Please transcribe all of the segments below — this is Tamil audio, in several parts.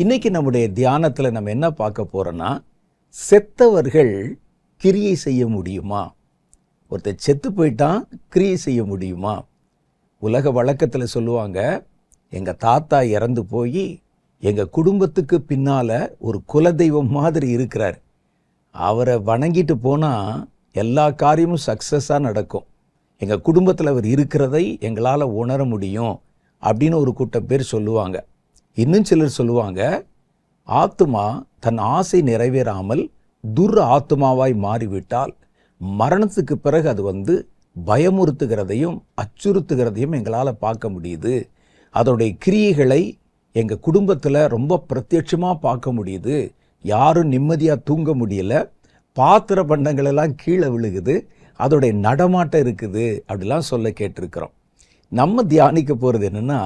இன்னைக்கு நம்முடைய தியானத்தில் நம்ம என்ன பார்க்க போறோம்னா, செத்தவர்கள் கிரியை செய்ய முடியுமா? ஒருத்தர் செத்து போயிட்டான், கிரியை செய்ய முடியுமா? உலக வழக்கத்தில் சொல்லுவாங்க, எங்கள் தாத்தா இறந்து போய் எங்கள் குடும்பத்துக்கு பின்னால் ஒரு குலதெய்வம் மாதிரி இருக்கிறார், அவரை வணங்கிட்டு போனால் எல்லா காரியமும் சக்ஸஸாக நடக்கும், எங்கள் குடும்பத்தில் அவர் இருக்கிறதை எங்களால் உணர முடியும் அப்படின்னு ஒரு கூட்டம் பேர் சொல்லுவாங்க. இன்னும் சிலர் சொல்லுவாங்க, ஆத்துமா தன் ஆசை நிறைவேறாமல் துர் ஆத்துமாவாய் மாறிவிட்டால் மரணத்துக்கு பிறகு அது பயமுறுத்துகிறதையும் அச்சுறுத்துகிறதையும் எங்களால் பார்க்க முடியுது, அதோடைய கிரியைகளை எங்கள் குடும்பத்தில் ரொம்ப பிரத்யட்சமாக பார்க்க முடியுது, யாரும் நிம்மதியாக தூங்க முடியல, பாத்திர பண்டங்கள் எல்லாம் கீழே விழுகுது, அதோடைய நடமாட்டம் இருக்குது அப்படிலாம் சொல்ல கேட்டிருக்கிறோம். நம்ம தியானிக்க போகிறது என்னென்னா,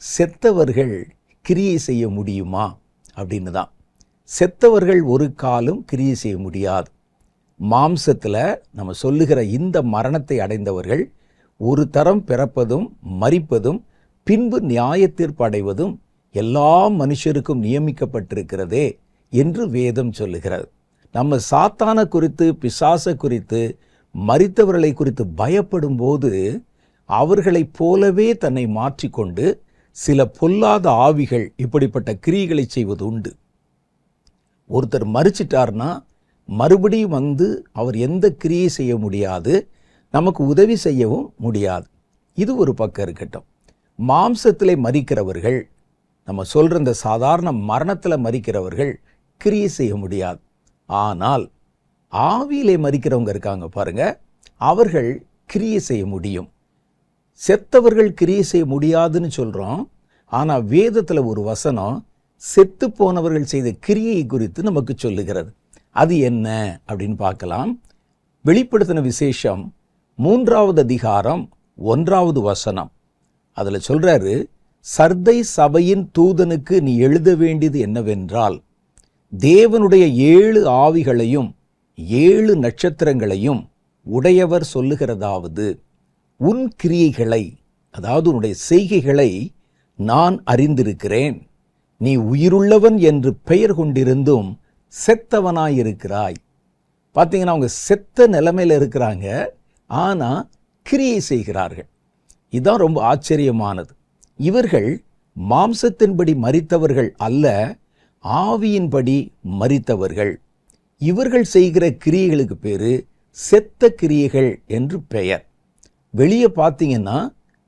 செத்தவர்கள் கிரியை செய்ய முடியுமா அப்படின்னு தான். செத்தவர்கள் ஒரு காலம் கிரியை செய்ய முடியாது. மாம்சத்தில் நம்ம சொல்லுகிற இந்த மரணத்தை அடைந்தவர்கள் ஒரு தரம் பிறப்பதும் மரிப்பதும் பின்பு நியாயத்தீர்ப்பு அடைவதும் எல்லா மனுஷருக்கும் நியமிக்கப்பட்டிருக்கிறதே என்று வேதம் சொல்லுகிறது. நம்ம சாத்தான குறித்து, பிசாசை குறித்து, மரித்தவர்களை குறித்து பயப்படும் போது அவர்களைப் போலவே தன்னை மாற்றிக்கொண்டு சில பொல்லாத ஆவிகள் இப்படிப்பட்ட கிரியைகளை செய்வது உண்டு. ஒருத்தர் மரிச்சிட்டார்னா மறுபடியும் அவர் எந்த கிரியை செய்ய முடியாது, நமக்கு உதவி செய்யவும் முடியாது. இது ஒரு பக்கம் இருக்கட்டும். மாம்சத்திலே மரிக்கிறவர்கள், நம்ம சொல்கிற இந்த சாதாரண மரணத்தில் மரிக்கிறவர்கள் கிரியை செய்ய முடியாது. ஆனால் ஆவியிலே மரிக்கிறவங்க இருக்காங்க பாருங்க, அவர்கள் கிரியை செய்ய முடியும். செத்தவர்கள் கிரியை செய்ய முடியாதுன்னு சொல்கிறோம், ஆனால் வேதத்தில் ஒரு வசனம் செத்து போனவர்கள் செய்த கிரியை குறித்து நமக்கு சொல்லுகிறது. அது என்ன அப்படின்னு பார்க்கலாம். வெளிப்படுத்தின விசேஷம் 3வது அதிகாரம் 1வது வசனம். அதில் சொல்கிறாரு, சர்தை சபையின் தூதனுக்கு நீ எழுத வேண்டியது என்னவென்றால், தேவனுடைய 7 ஆவிகளையும் 7 நட்சத்திரங்களையும் உடையவர் சொல்லுகிறதாவது, உன் கிரியைகளை, அதாவது உன்னுடைய செய்கைகளை நான் அறிந்திருக்கிறேன், நீ உயிருள்ளவன் என்று பெயர் கொண்டிருந்தும் செத்தவனாயிருக்கிறாய். பார்த்தீங்கன்னா, அவங்க செத்த நிலைமையில் இருக்கிறாங்க, ஆனால் கிரியை செய்கிறார்கள். இதுதான் ரொம்ப ஆச்சரியமானது. இவர்கள் மாம்சத்தின்படி மரித்தவர்கள் அல்ல, ஆவியின்படி மரித்தவர்கள். இவர்கள் செய்கிற கிரியைகளுக்கு பேர் செத்த கிரியைகள் என்று பெயர். வெளியே பார்த்தீங்கன்னா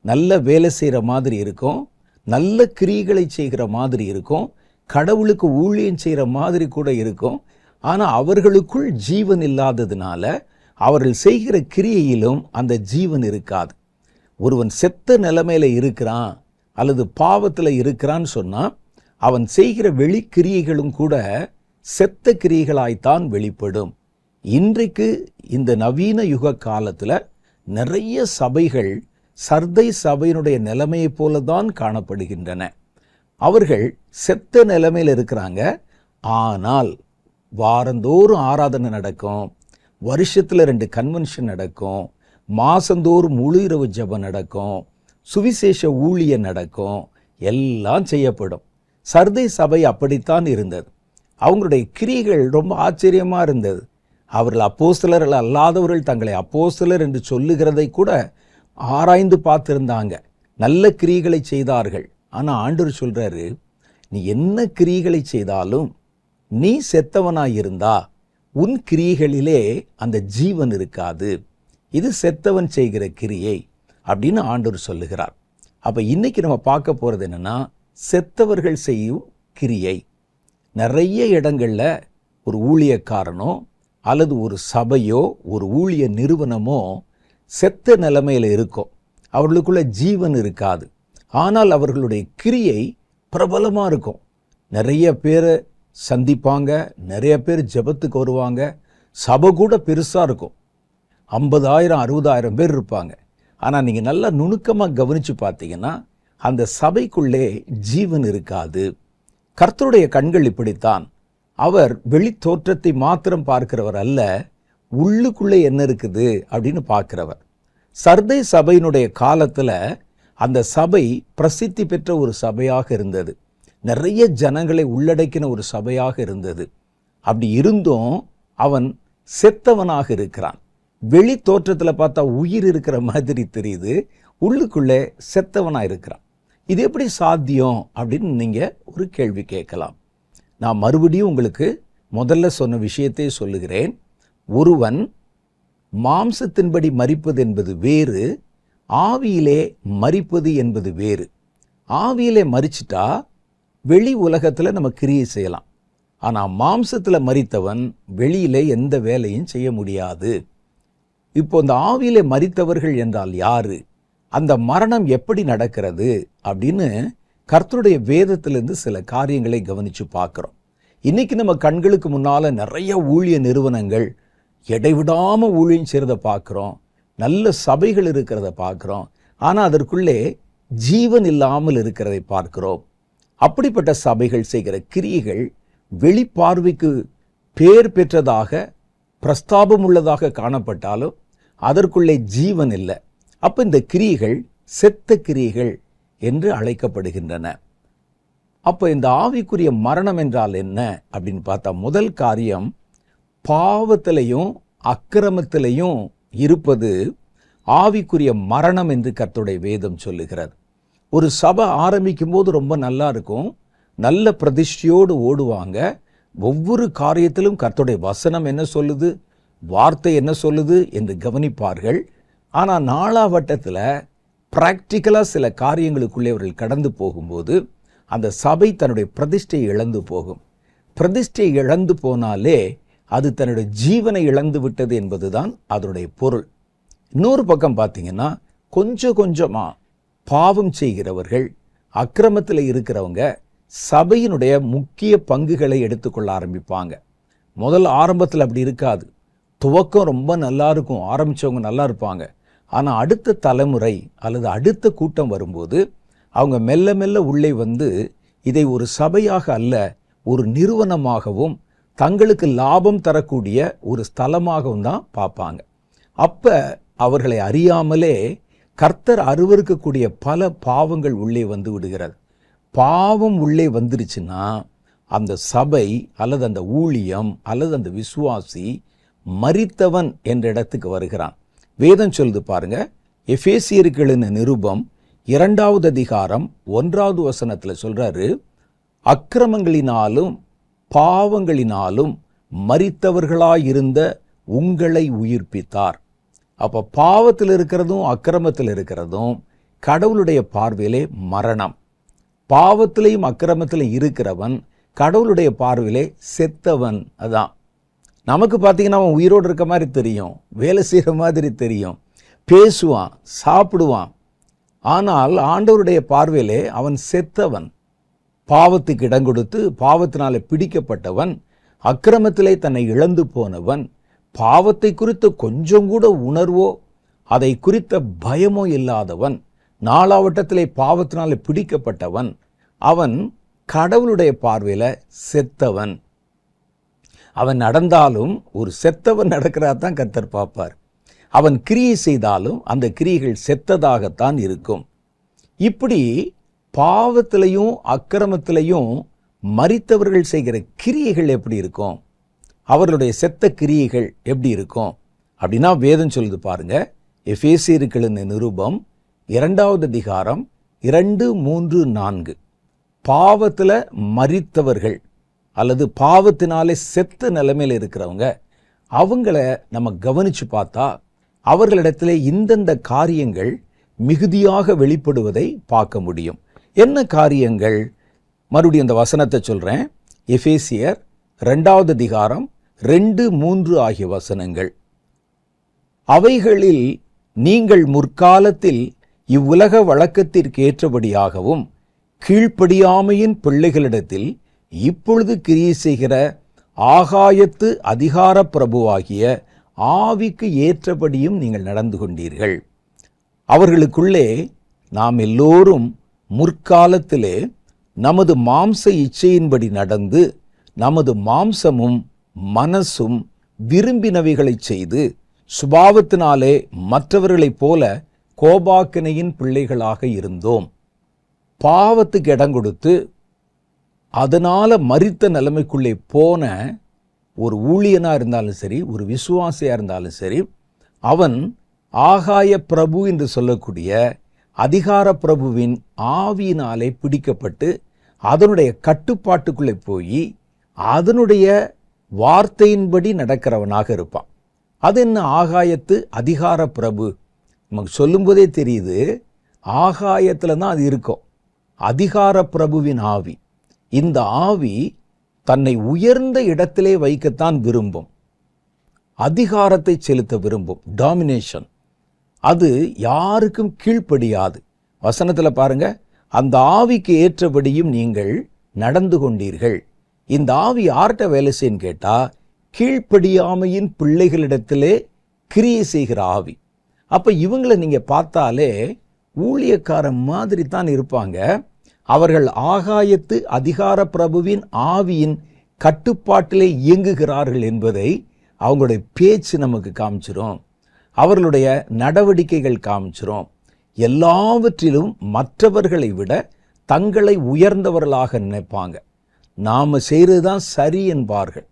நல்ல வேலை செய்கிற மாதிரி இருக்கும், நல்ல கிரியைகளை செய்கிற மாதிரி இருக்கும், கடவுளுக்கு ஊழியம் செய்கிற மாதிரி கூட இருக்கும். ஆனால் அவர்களுக்குள் ஜீவன் இல்லாததுனால அவர்கள் செய்கிற கிரியையிலும் அந்த ஜீவன் இருக்காது. ஒருவன் செத்த நிலைமையில் இருக்கிறான் அல்லது பாவத்தில் இருக்கிறான்னு சொன்னால் அவன் செய்கிற வெளிக்கிரியைகளும் கூட செத்த கிரியைகளாய்த்தான் வெளிப்படும். இன்றைக்கு இந்த நவீன யுக காலத்தில் நிறைய சபைகள் சர்தை சபையினுடைய நிலைமையை போல தான் காணப்படுகின்றன. அவர்கள் செத்த நிலைமையில் இருக்கிறாங்க, ஆனால் வாரந்தோறும் ஆராதனை நடக்கும், வருஷத்தில் 2 கன்வென்ஷன் நடக்கும், மாசந்தோறும் முழு இரவு ஜெபம் நடக்கும், சுவிசேஷ ஊழியம் நடக்கும், எல்லாம் செய்யப்படும். சர்தை சபை அப்படித்தான் இருந்தது. அவங்களுடைய கிரியைகள் ரொம்ப ஆச்சரியமாக இருந்தது. அவர்கள் அப்போஸ்தலர்கள் அல்லாதவர்கள் தங்களை அப்போஸ்தலர் என்று சொல்லுகிறதை கூட ஆராய்ந்து பார்த்திருந்தாங்க, நல்ல கிரியைகளை செய்தார்கள். ஆனால் ஆண்டவர் சொல்றாரு, நீ என்ன கிரியைகளை செய்தாலும் நீ செத்தவனாயிருந்தா உன் கிரியைகளிலே அந்த ஜீவன் இருக்காது, இது செத்தவன் செய்கிற கிரியை அப்படின்னு ஆண்டவர் சொல்லுகிறார். அப்போ இன்னைக்கு நம்ம பார்க்க போகிறது என்னன்னா, செத்தவர்கள் செய்யும் கிரியை. நிறைய இடங்களில் ஒரு ஊழியக்காரனோ அல்லது ஒரு சபையோ ஒரு ஊழிய நிறுவனமோ செத்த நிலைமையில் இருக்கும், அவர்களுக்குள்ள ஜீவன் இருக்காது. ஆனால் அவர்களுடைய கிரியை பிரபலமாக இருக்கும். நிறைய பேரை சந்திப்பாங்க, நிறைய பேர் ஜெபத்துக்கு வருவாங்க, சபை கூட பெருசாக இருக்கும், 50,000 60,000 பேர் இருப்பாங்க. ஆனால் நீங்கள் நல்லா நுணுக்கமாக கவனித்து பார்த்தீங்கன்னா அந்த சபைக்குள்ளே ஜீவன் இருக்காது. கர்த்தருடைய கண்கள் இப்படித்தான். அவர் வெளி தோற்றத்தை மாத்திரம் பார்க்கிறவர் அல்ல, உள்ளுக்குள்ளே என்ன இருக்குது அப்படின்னு பார்க்கிறவர். சர்தை சபையினுடைய காலத்தில் அந்த சபை பிரசித்தி பெற்ற ஒரு சபையாக இருந்தது. நிறைய ஜனங்களை உள்ளடக்கின ஒரு சபையாக இருந்தது. அப்படி இருந்தும் அவன் செத்தவனாக இருக்கிறான். வெளி தோற்றத்தில் பார்த்தா உயிர் இருக்கிற மாதிரி தெரியுது, உள்ளுக்குள்ளே செத்தவனா இருக்கிறான். இது எப்படி சாத்தியம் அப்படின்னு நீங்க ஒரு கேள்வி கேட்கலாம். நான் மறுபடியும் உங்களுக்கு முதல்ல சொன்ன விஷயத்தை சொல்லுகிறேன். ஒருவன் மாம்சத்தின்படி மரிப்பது என்பது வேறு, ஆவியிலே மரிப்பது என்பது வேறு. ஆவியிலே மரிச்சிட்டா வெளி உலகத்தில் நம்ம கிரியை செய்யலாம். ஆனால் மாம்சத்தில் மரித்தவன் வெளியிலே எந்த வேலையும் செய்ய முடியாது. இப்போ இந்த ஆவியிலே மரித்தவர்கள் என்றால் யாரு, அந்த மரணம் எப்படி நடக்கிறது அப்படின்னு கர்த்தருடைய வேதத்திலிருந்து சில காரியங்களை கவனித்து பார்க்குறோம். இன்னைக்கு நம்ம கண்களுக்கு முன்னால் நிறைய ஊழிய நிறுவனங்கள் இடைவிடாமல் ஊழியம் செய்கிறத பார்க்குறோம், நல்ல சபைகள் இருக்கிறத பார்க்குறோம். ஆனால் அதற்குள்ளே ஜீவன் இல்லாமல் இருக்கிறதை பார்க்கிறோம். அப்படிப்பட்ட சபைகள் செய்கிற கிரியைகள் வெளிப்பார்வைக்கு பேர் பெற்றதாக பிரஸ்தாபம் உள்ளதாக காணப்பட்டாலும் அதற்குள்ளே ஜீவன் இல்லை. அப்போ இந்த கிரியைகள் செத்த கிரியைகள் என்று அழைக்கப்படுகின்றன. அப்போ இந்த ஆவிக்குரிய மரணம் என்றால் என்ன அப்படின்னு பார்த்தா, முதல் காரியம், பாவத்திலையும் அக்கிரமத்திலையும் இருப்பது ஆவிக்குரிய மரணம் என்று கர்த்தருடைய வேதம் சொல்லுகிறது. ஒரு சபை ஆரம்பிக்கும் போது ரொம்ப நல்லா இருக்கும், நல்ல பிரதிஷ்டையோடு ஓடுவாங்க. ஒவ்வொரு காரியத்திலும் கர்த்தருடைய வசனம் என்ன சொல்லுது, வார்த்தை என்ன சொல்லுது என்று கவனிப்பார்கள். ஆனால் நாளாவட்டத்தில் பிராக்டிக்கலாக சில காரியங்களுக்குள்ளே அவர்கள் கடந்து போகும்போது அந்த சபை தன்னுடைய பிரதிஷ்டையை இழந்து போகும். பிரதிஷ்டையை இழந்து போனாலே அது தன்னுடைய ஜீவனை இழந்து விட்டது என்பதுதான் அதனுடைய பொருள். இன்னொரு பக்கம் பார்த்தீங்கன்னா, கொஞ்சம் கொஞ்சமாக பாவம் செய்கிறவர்கள், அக்கிரமத்தில் இருக்கிறவங்க சபையினுடைய முக்கிய பங்குகளை எடுத்துக்கொள்ள ஆரம்பிப்பாங்க. முதல் ஆரம்பத்தில் அப்படி இருக்காது. துவக்கம் ரொம்ப நல்லா இருக்கும், ஆரம்பித்தவங்க நல்லா இருப்பாங்க. ஆனால் அடுத்த தலைமுறை அல்லது அடுத்த கூட்டம் வரும்போது அவங்க மெல்ல மெல்ல உள்ளே வந்து இதை ஒரு சபையாக அல்ல, ஒரு நிறுவனமாகவும் தங்களுக்கு லாபம் தரக்கூடிய ஒரு ஸ்தலமாகவும் தான் பார்ப்பாங்க. அப்போ அவர்களை அறியாமலே கர்த்தர் அருவருக்கக்கூடிய பல பாவங்கள் உள்ளே வந்து விடுகிறது. பாவம் உள்ளே வந்துருச்சுன்னா அந்த சபை அல்லது அந்த ஊழியம் அல்லது அந்த விசுவாசி மரித்தவன் என்ற இடத்துக்கு வருகிறான். வேதம் சொல்லுது பாருங்க, எபேசியருக்கு எழுதின நிருபம் 2வது அதிகாரம் 1வது வசனத்தில் சொல்றாரு, அக்கிரமங்களினாலும் பாவங்களினாலும் மரித்தவர்களாயிருந்த உங்களை உயிர்ப்பித்தார். அப்போ பாவத்தில் இருக்கிறதும் அக்கிரமத்தில் இருக்கிறதும் கடவுளுடைய பார்வையிலே மரணம். பாவத்திலையும் அக்கிரமத்திலும் இருக்கிறவன் கடவுளுடைய பார்வையிலே செத்தவன். அதான் நமக்கு பார்த்தீங்கன்னா அவன் உயிரோடு இருக்க மாதிரி தெரியும், வேலை செய்கிற மாதிரி தெரியும், பேசுவான், சாப்பிடுவான். ஆனால் ஆண்டவருடைய பார்வையிலே அவன் செத்தவன். பாவத்துக்கு இடம் கொடுத்து பாவத்தினாலே பிடிக்கப்பட்டவன், அக்கிரமத்திலே தன்னை இழந்து போனவன், பாவத்தை குறித்து கொஞ்சம் கூட உணர்வோ அதை குறித்த பயமோ இல்லாதவன், நாளாவட்டத்திலே பாவத்தினாலே பிடிக்கப்பட்டவன், அவன் கடவுளுடைய பார்வையில் செத்தவன். அவன் நடந்தாலும் ஒரு செத்தவன் நடக்கிறாதான் கர்த்தர் பார்ப்பார். அவன் கிரியை செய்தாலும் அந்த கிரியைகள் செத்ததாகத்தான் இருக்கும். இப்படி பாவத்திலையும் அக்கிரமத்திலையும் மரித்தவர்கள் செய்கிற கிரியைகள் எப்படி இருக்கும், அவர்களுடைய செத்த கிரியைகள் எப்படி இருக்கும் அப்படின்னா வேதம் சொல்லுது பாருங்க. எபேசியருக்கு எழுதின நிருபம் 2வது அதிகாரம் 2, 3, 4. பாவத்தில் மரித்தவர்கள் அல்லது பாவத்தினாலே செத்த நிலைமையில் இருக்கிறவங்க, அவங்கள நம்ம கவனித்து பார்த்தா அவர்களிடத்தில் இந்தந்த காரியங்கள் மிகுதியாக வெளிப்படுவதை பார்க்க முடியும். என்ன காரியங்கள்? மறுபடியும் அந்த வசனத்தை சொல்கிறேன். எபேசியர் 2வது அதிகாரம் 2, 3 ஆகிய வசனங்கள். அவைகளில் நீங்கள் முற்காலத்தில் இவ்வுலக வழக்கத்திற்கு ஏற்றபடியாகவும் கீழ்ப்படியாமையின் பிள்ளைகளிடத்தில் இப்பொழுது கிரியை செய்கிற ஆகாயத்து அதிகார பிரபுவாகிய ஆவிக்கு ஏற்றபடியும் நீங்கள் நடந்து கொண்டீர்கள். அவர்களுக்குள்ளே நாம் எல்லோரும் முற்காலத்திலே நமது மாம்ச இச்சையின்படி நடந்து நமது மாம்சமும் மனசும் விரும்பினவைகளை செய்து சுபாவத்தினாலே மற்றவர்களைப் போல கோபாக்கினையின் பிள்ளைகளாக இருந்தோம். பாவத்துக்கு இடம் கொடுத்து அதனால மரித்த நிலைமைக்குள்ளே போன ஒரு ஊழியனா இருந்தாலும் சரி, ஒரு விசுவாசியா இருந்தாலும் சரி, அவன் ஆகாய பிரபு என்று சொல்லக்கூடிய அதிகார பிரபுவின் ஆவியினாலே பிடிக்கப்பட்டு அதனுடைய கட்டுப்பாட்டுக்குள்ளே போய் அதனுடைய வார்த்தையின்படி நடக்கிறவனாக இருப்பான். அது என்ன ஆகாயத்து அதிகார பிரபு? நமக்கு சொல்லும்போதே தெரியுது, ஆகாயத்தில் தான் அது இருக்கும். அதிகார பிரபுவின் ஆவி. இந்த ஆவி தன்னை உயர்ந்த இடத்திலே வைக்கத்தான் விரும்பும், அதிகாரத்தை செலுத்த விரும்பும், டாமினேஷன். அது யாருக்கும் கீழ்ப்படியாது. வசனத்தில் பாருங்க, அந்த ஆவிக்கு ஏற்றபடியும் நீங்கள் நடந்து கொண்டீர்கள். இந்த ஆவி யார்கிட்ட வேலை செய்யுன்னு கேட்டா, கீழ்ப்படியாமையின் பிள்ளைகளிடத்திலே கிரியை செய்கிற ஆவி. அப்ப இவங்களை நீங்க பார்த்தாலே ஊழியக்காரன் மாதிரி தான் இருப்பாங்க. அவர்கள் ஆகாயத்து அதிகார பிரபுவின் ஆவியின் கட்டுப்பாட்டிலே இயங்குகிறார்கள் என்பதை அவங்களுடைய பேச்சு நமக்கு காமிச்சிரும், அவர்களுடைய நடவடிக்கைகள் காமிச்சிரும். எல்லாவற்றிலும் மற்றவர்களை விட தங்களை உயர்ந்தவர்களாக நினைப்பாங்க. நாம செய்கிறது தான் சரி என்பார்கள்.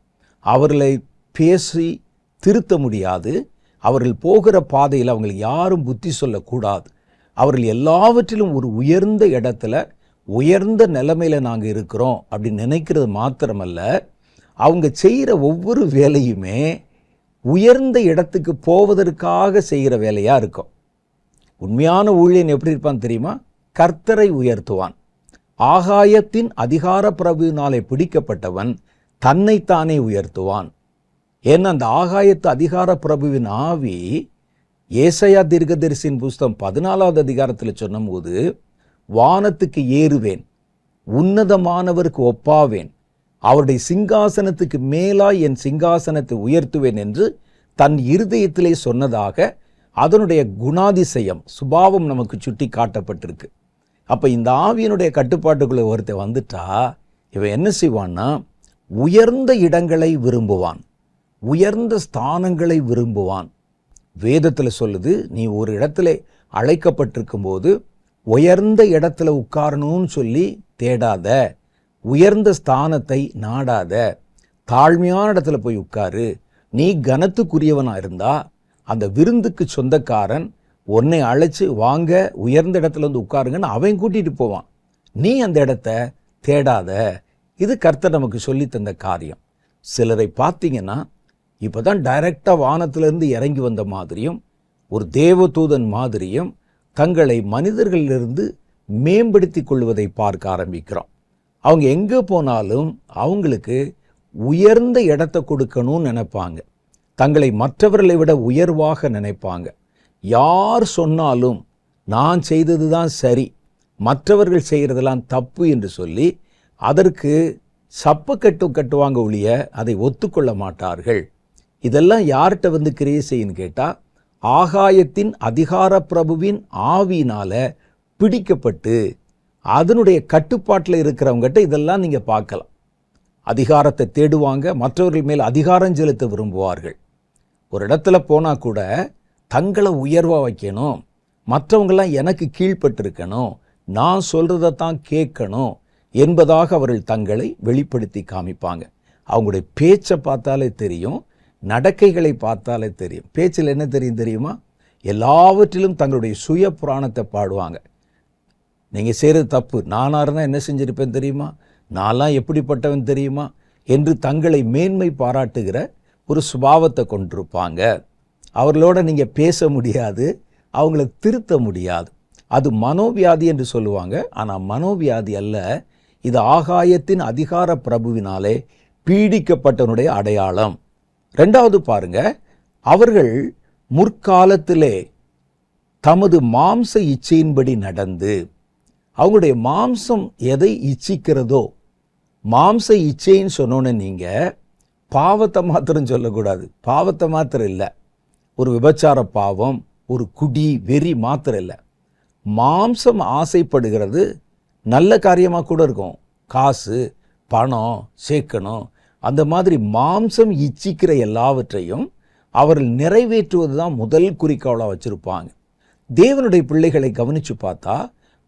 அவர்களை பேசி திருத்த முடியாது. அவர்கள் போகிற பாதையில் அவங்களுக்கு யாரும் புத்தி சொல்லக்கூடாது. அவர்கள் எல்லாவற்றிலும் ஒரு உயர்ந்த இடத்துல, உயர்ந்த நிலைமையில நாங்கள் இருக்கிறோம் அப்படின்னு நினைக்கிறது மாத்திரமல்ல, அவங்க செய்கிற ஒவ்வொரு வேலையுமே உயர்ந்த இடத்துக்கு போவதற்காக செய்கிற வேலையாக இருக்கும். உண்மையான ஊழியன் எப்படி இருப்பான் தெரியுமா? கர்த்தரை உயர்த்துவான். ஆகாயத்தின் அதிகார பிரபுவினாலே பிடிக்கப்பட்டவன் தன்னைத்தானே உயர்த்துவான். ஏன்னா அந்த ஆகாயத்து அதிகார பிரபுவின் ஆவி ஏசாயா தீர்க்கதரிசியின் புஸ்தகம் 14வது அதிகாரத்தில் சொன்னபோது, வானத்துக்கு ஏறுவேன், உன்னதமானவருக்கு ஒப்பாவேன், அவருடைய சிங்காசனத்துக்கு மேலாய் என் சிங்காசனத்தை உயர்த்துவேன் என்று தன் இருதயத்திலே சொன்னதாக அதனுடைய குணாதிசயம், சுபாவம் நமக்கு சுட்டி காட்டப்பட்டிருக்கு. அப்போ இந்த ஆவியினுடைய கட்டுப்பாட்டுக்குள்ளே ஒருத்தர் வந்துட்டா இவன் என்ன செய்வான்னா, உயர்ந்த இடங்களை விரும்புவான், உயர்ந்த ஸ்தானங்களை விரும்புவான். வேதத்தில் சொல்லுது, நீ ஒரு இடத்துல அழைக்கப்பட்டிருக்கும் போது உயர்ந்த இடத்துல உட்காரணும்னு சொல்லி தேடாத, உயர்ந்த ஸ்தானத்தை நாடாத, தாழ்மையான இடத்துல போய் உட்காரு. நீ கனத்துக்குரியவனா இருந்தா அந்த விருந்துக்கு சொந்தக்காரன் உன்னை அழைச்சு வாங்க உயர்ந்த இடத்துல வந்து உட்காருங்கன்னு அவன் கூட்டிட்டு போவான். நீ அந்த இடத்த தேடாத. இது கர்த்தர் நமக்கு சொல்லி தந்த காரியம். சிலரை பார்த்தீங்கன்னா இப்போதான் டைரக்டாக வானத்திலிருந்து இறங்கி வந்த மாதிரியும் ஒரு தேவதூதன் மாதிரியும் தங்களை மனிதர்களிலிருந்து மேம்படுத்தி கொள்வதை பார்க்க ஆரம்பிக்கிறோம். அவங்க எங்கே போனாலும் அவங்களுக்கு உயர்ந்த இடத்தை கொடுக்கணும்னு நினைப்பாங்க. தங்களை மற்றவர்களை விட உயர்வாக நினைப்பாங்க. யார் சொன்னாலும் நான் செய்தது தான் சரி, மற்றவர்கள் செய்கிறதெல்லாம் தப்பு என்று சொல்லி அதற்கு சப்பக்கட்டு கட்டுவாங்க ஒழிய அதை ஒத்துக்கொள்ள மாட்டார்கள். இதெல்லாம் யார்கிட்ட வந்து கிரியை செய்யுன்னு கேட்டால், ஆகாயத்தின் அதிகார பிரபுவின் ஆவியினால பிடிக்கப்பட்டு அதனுடைய கட்டுப்பாட்டில் இருக்கிறவங்ககிட்ட இதெல்லாம் நீங்கள் பார்க்கலாம். அதிகாரத்தை தேடுவாங்க, மற்றவர்கள் மேல் அதிகாரம் செலுத்த விரும்புவார்கள். ஒரு இடத்துல போனால் கூட தங்களை உயர்வாக வைக்கணும், மற்றவங்களாம் எனக்கு கீழ்ப்பட்டிருக்கணும், நான் சொல்கிறதான் கேட்கணும் என்பதாக அவர்கள் தங்களை வெளிப்படுத்தி காமிப்பாங்க. அவங்களுடைய பேச்சை பார்த்தாலே தெரியும், நடக்கைகளை பார்த்தாலே தெரியும். பேச்சில் என்ன தெரியும் தெரியுமா? எல்லாவற்றிலும் தங்களுடைய சுய புராணத்தை பாடுவாங்க. நீங்கள் செய்கிறது தப்பு, நானாக இருந்தால் என்ன செஞ்சிருப்பேன் தெரியுமா, நான்லாம் எப்படிப்பட்டவன் தெரியுமா என்று தங்களை மேன்மை பாராட்டுகிற ஒரு சுபாவத்தை கொண்டிருப்பாங்க. அவர்களோட நீங்கள் பேச முடியாது, அவங்கள திருத்த முடியாது. அது மனோவியாதி என்று சொல்லுவாங்க. ஆனால் மனோவியாதி அல்ல, இது ஆகாயத்தின் அதிகார பிரபுவினாலே பீடிக்கப்பட்டவனுடைய அடையாளம். ரெண்டாவது பாருங்க, அவர்கள் முற்காலத்திலே தமது மாம்ச இச்சையின்படி நடந்து, அவங்களுடைய மாம்சம் எதை இச்சிக்கிறதோ, மாம்ச இச்சைன்னு சொன்னோன்னு நீங்கள் பாவத்தை மாத்திரம் சொல்லக்கூடாது. பாவத்தை மாத்திரம் இல்லை, ஒரு விபச்சார பாவம், ஒரு குடி வெறி மாத்திரம் இல்லை. மாம்சம் ஆசைப்படுகிறது நல்ல காரியமாக கூட இருக்கும். காசு பணம் சேர்க்கணும், அந்த மாதிரி மாம்சம் இச்சிக்கிற எல்லாவற்றையும் அவர்கள் நிறைவேற்றுவது தான் முதல் குறிக்கோளாக வச்சுருப்பாங்க. தேவனுடைய பிள்ளைகளை கவனித்து பார்த்தா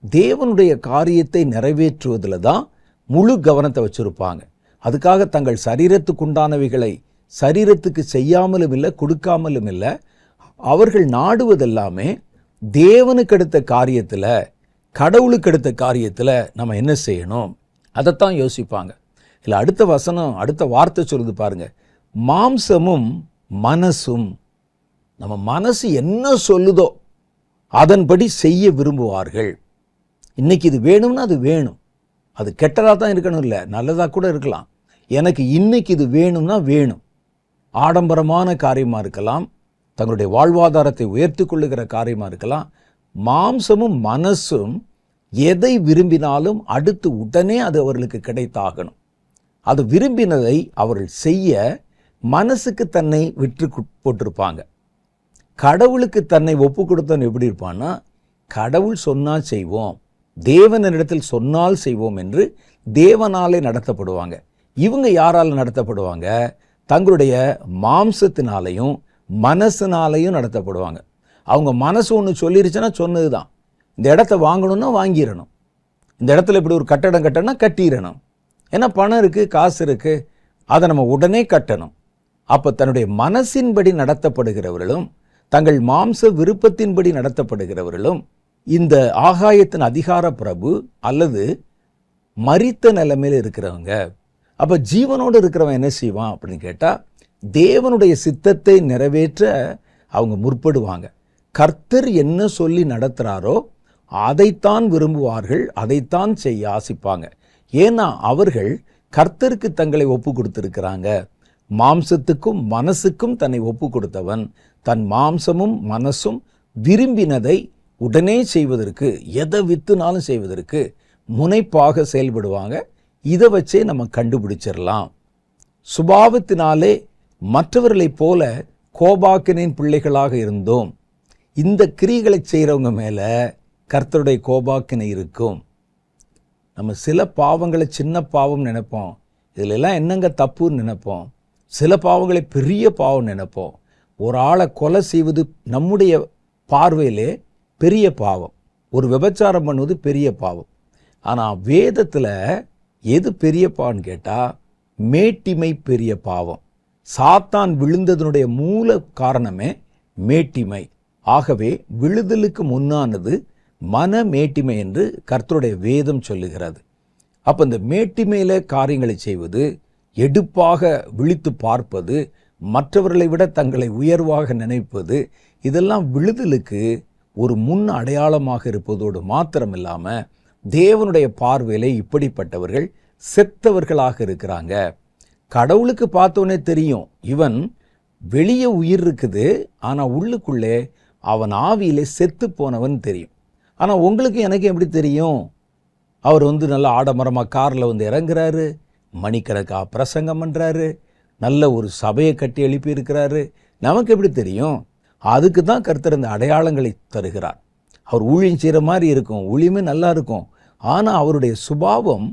தேவனுடைய காரியத்தை நிறைவேற்றுவதில் தான் முழு கவனத்தை வச்சிருப்பாங்க. அதுக்காக தங்கள் சரீரத்துக்குண்டானவைகளை சரீரத்துக்கு செய்யாமலும் இல்லை, கொடுக்காமலும் இல்லை. அவர்கள் நாடுவதெல்லாமே தேவனுக்கு அடுத்த காரியத்தில், கடவுளுக்கு அடுத்த காரியத்தில் நம்ம என்ன செய்யணும் அதைத்தான் யோசிப்பாங்க. இல்லை, அடுத்த வசனம், அடுத்த வார்த்தை சொல்லுது பாருங்க, மாம்சமும் மனசும். நம்ம மனசு என்ன சொல்லுதோ அதன்படி செய்ய விரும்புவார்கள். இன்னைக்கு இது வேணும்னா அது வேணும். அது கெட்டதாக தான் இருக்கணும், இல்லை நல்லதாக கூட இருக்கலாம். எனக்கு இன்னைக்கு இது வேணும்னா வேணும். ஆடம்பரமான காரியமாக இருக்கலாம், தங்களுடைய வாழ்வாதாரத்தை உயர்த்தி கொள்ளுகிற காரியமாக இருக்கலாம். மாம்சமும் மனசும் எதை விரும்பினாலும் அடுத்து உடனே அது அவர்களுக்கு கிடைத்தாகணும். அது விரும்பினதை அவர்கள் செய்ய மனசுக்கு தன்னை விற்று போட்டிருப்பாங்க. கடவுளுக்கு தன்னை ஒப்பு கொடுத்தவன் எப்படி இருப்பான்னா, கடவுள் சொன்னால் செய்வோம், தேவனிடத்தில் சொன்னால் செய்வோம் என்று தேவனாலே நடத்தப்படுவாங்க. இவங்க யாரால் நடத்தப்படுவாங்க? தங்களுடைய மாம்சத்தினாலையும் மனசினாலையும் நடத்தப்படுவாங்க. அவங்க மனசு ஒன்று சொல்லிருச்சுன்னா சொன்னது தான். இந்த இடத்த வாங்கணும்னா வாங்கிடணும், இந்த இடத்துல இப்படி ஒரு கட்டடம் கட்டணும்னா கட்டிடணும். ஏன்னா பணம் இருக்குது, காசு இருக்குது, அதை நம்ம உடனே கட்டணும். அப்போ தன்னுடைய மனசின்படி நடத்தப்படுகிறவர்களும் தங்கள் மாம்ச விருப்பத்தின்படி நடத்தப்படுகிறவர்களும் இந்த ஆகாயத்தின் அதிகார பிரபு அல்லது மரித்த நிலைமையில் இருக்கிறவங்க. அப்போ ஜீவனோடு இருக்கிறவன் என்ன செய்வான் அப்படின்னு கேட்டால், தேவனுடைய சித்தத்தை நிறைவேற்ற அவங்க முற்படுவாங்க. கர்த்தர் என்ன சொல்லி நடத்துகிறாரோ அதைத்தான் விரும்புவார்கள், அதைத்தான் செய்ய ஆசிப்பாங்க. ஏன்னா அவர்கள் கர்த்தருக்கு தங்களை ஒப்பு கொடுத்திருக்கிறாங்க. மாம்சத்துக்கும் மனசுக்கும் தன்னை ஒப்பு கொடுத்தவன் தன் மாம்சமும் மனசும் விரும்பினதை உடனே செய்வதற்கு, எதை வித்துனாலும் செய்வதற்கு முனைப்பாக செயல்படுவாங்க. இதை வச்சே நம்ம கண்டுபிடிச்சிடலாம். சுபாவத்தினாலே மற்றவர்களைப் போல கோபாக்கினின் பிள்ளைகளாக இருந்தோம். இந்த கிரியைகளை செய்கிறவங்க மேலே கர்த்தருடைய கோபாக்கினை இருக்கும். நம்ம சில பாவங்களை சின்ன பாவம் நினைப்போம், இதில் எல்லாம் என்னங்க தப்புன்னு நினைப்போம். சில பாவங்களை பெரிய பாவம் நினைப்போம். ஒரு ஆளை கொலை செய்வது நம்முடைய பார்வையிலே பெரிய பாவம், ஒரு விபச்சாரம் பண்ணுவது பெரிய பாவம். ஆனால் வேதத்தில் எது பெரிய பாவம்னு கேட்டால், மேட்டிமை பெரிய பாவம். சாத்தான் விழுந்ததனுடைய மூல காரணமே மேட்டிமை. ஆகவே விழுதலுக்கு முன்னானது மன மேட்டிமை என்று கர்த்தருடைய வேதம் சொல்லுகிறது. அப்போ இந்த மேட்டிமையில காரியங்களை செய்வது, எடுப்பாக விழித்து பார்ப்பது, மற்றவர்களை விட தங்களை உயர்வாக நினைப்பது, இதெல்லாம் விழுதலுக்கு ஒரு முன் அடையாளமாக இருப்பதோடு மாத்திரமில்லாமல் தேவனுடைய பார்வையிலே இப்படிப்பட்டவர்கள் செத்தவர்களாக இருக்கிறாங்க. கடவுளுக்கு பார்த்தோன்னே தெரியும், இவன் வெளியே உயிர் இருக்குது, ஆனால் உள்ளுக்குள்ளே அவன் ஆவியிலே செத்து போனவன் தெரியும். ஆனால் உங்களுக்கு எனக்கு எப்படி தெரியும்? அவர் நல்லா ஆடம்பரமாக காரில் இறங்குறாரு, மணிக்கணக்காக பிரசங்கம் பண்ணுறாரு, நல்ல ஒரு சபையை கட்டி எழுப்பி இருக்கிறாரு. நமக்கு எப்படி தெரியும்? அதுக்கு தான் கர்த்தர் இந்த அடையாளங்களை தருகிறார். அவர் ஊழியம் செய்கிற மாதிரி இருக்கும், ஊழியமே நல்லா இருக்கும். ஆனால் அவருடைய சுபாவம்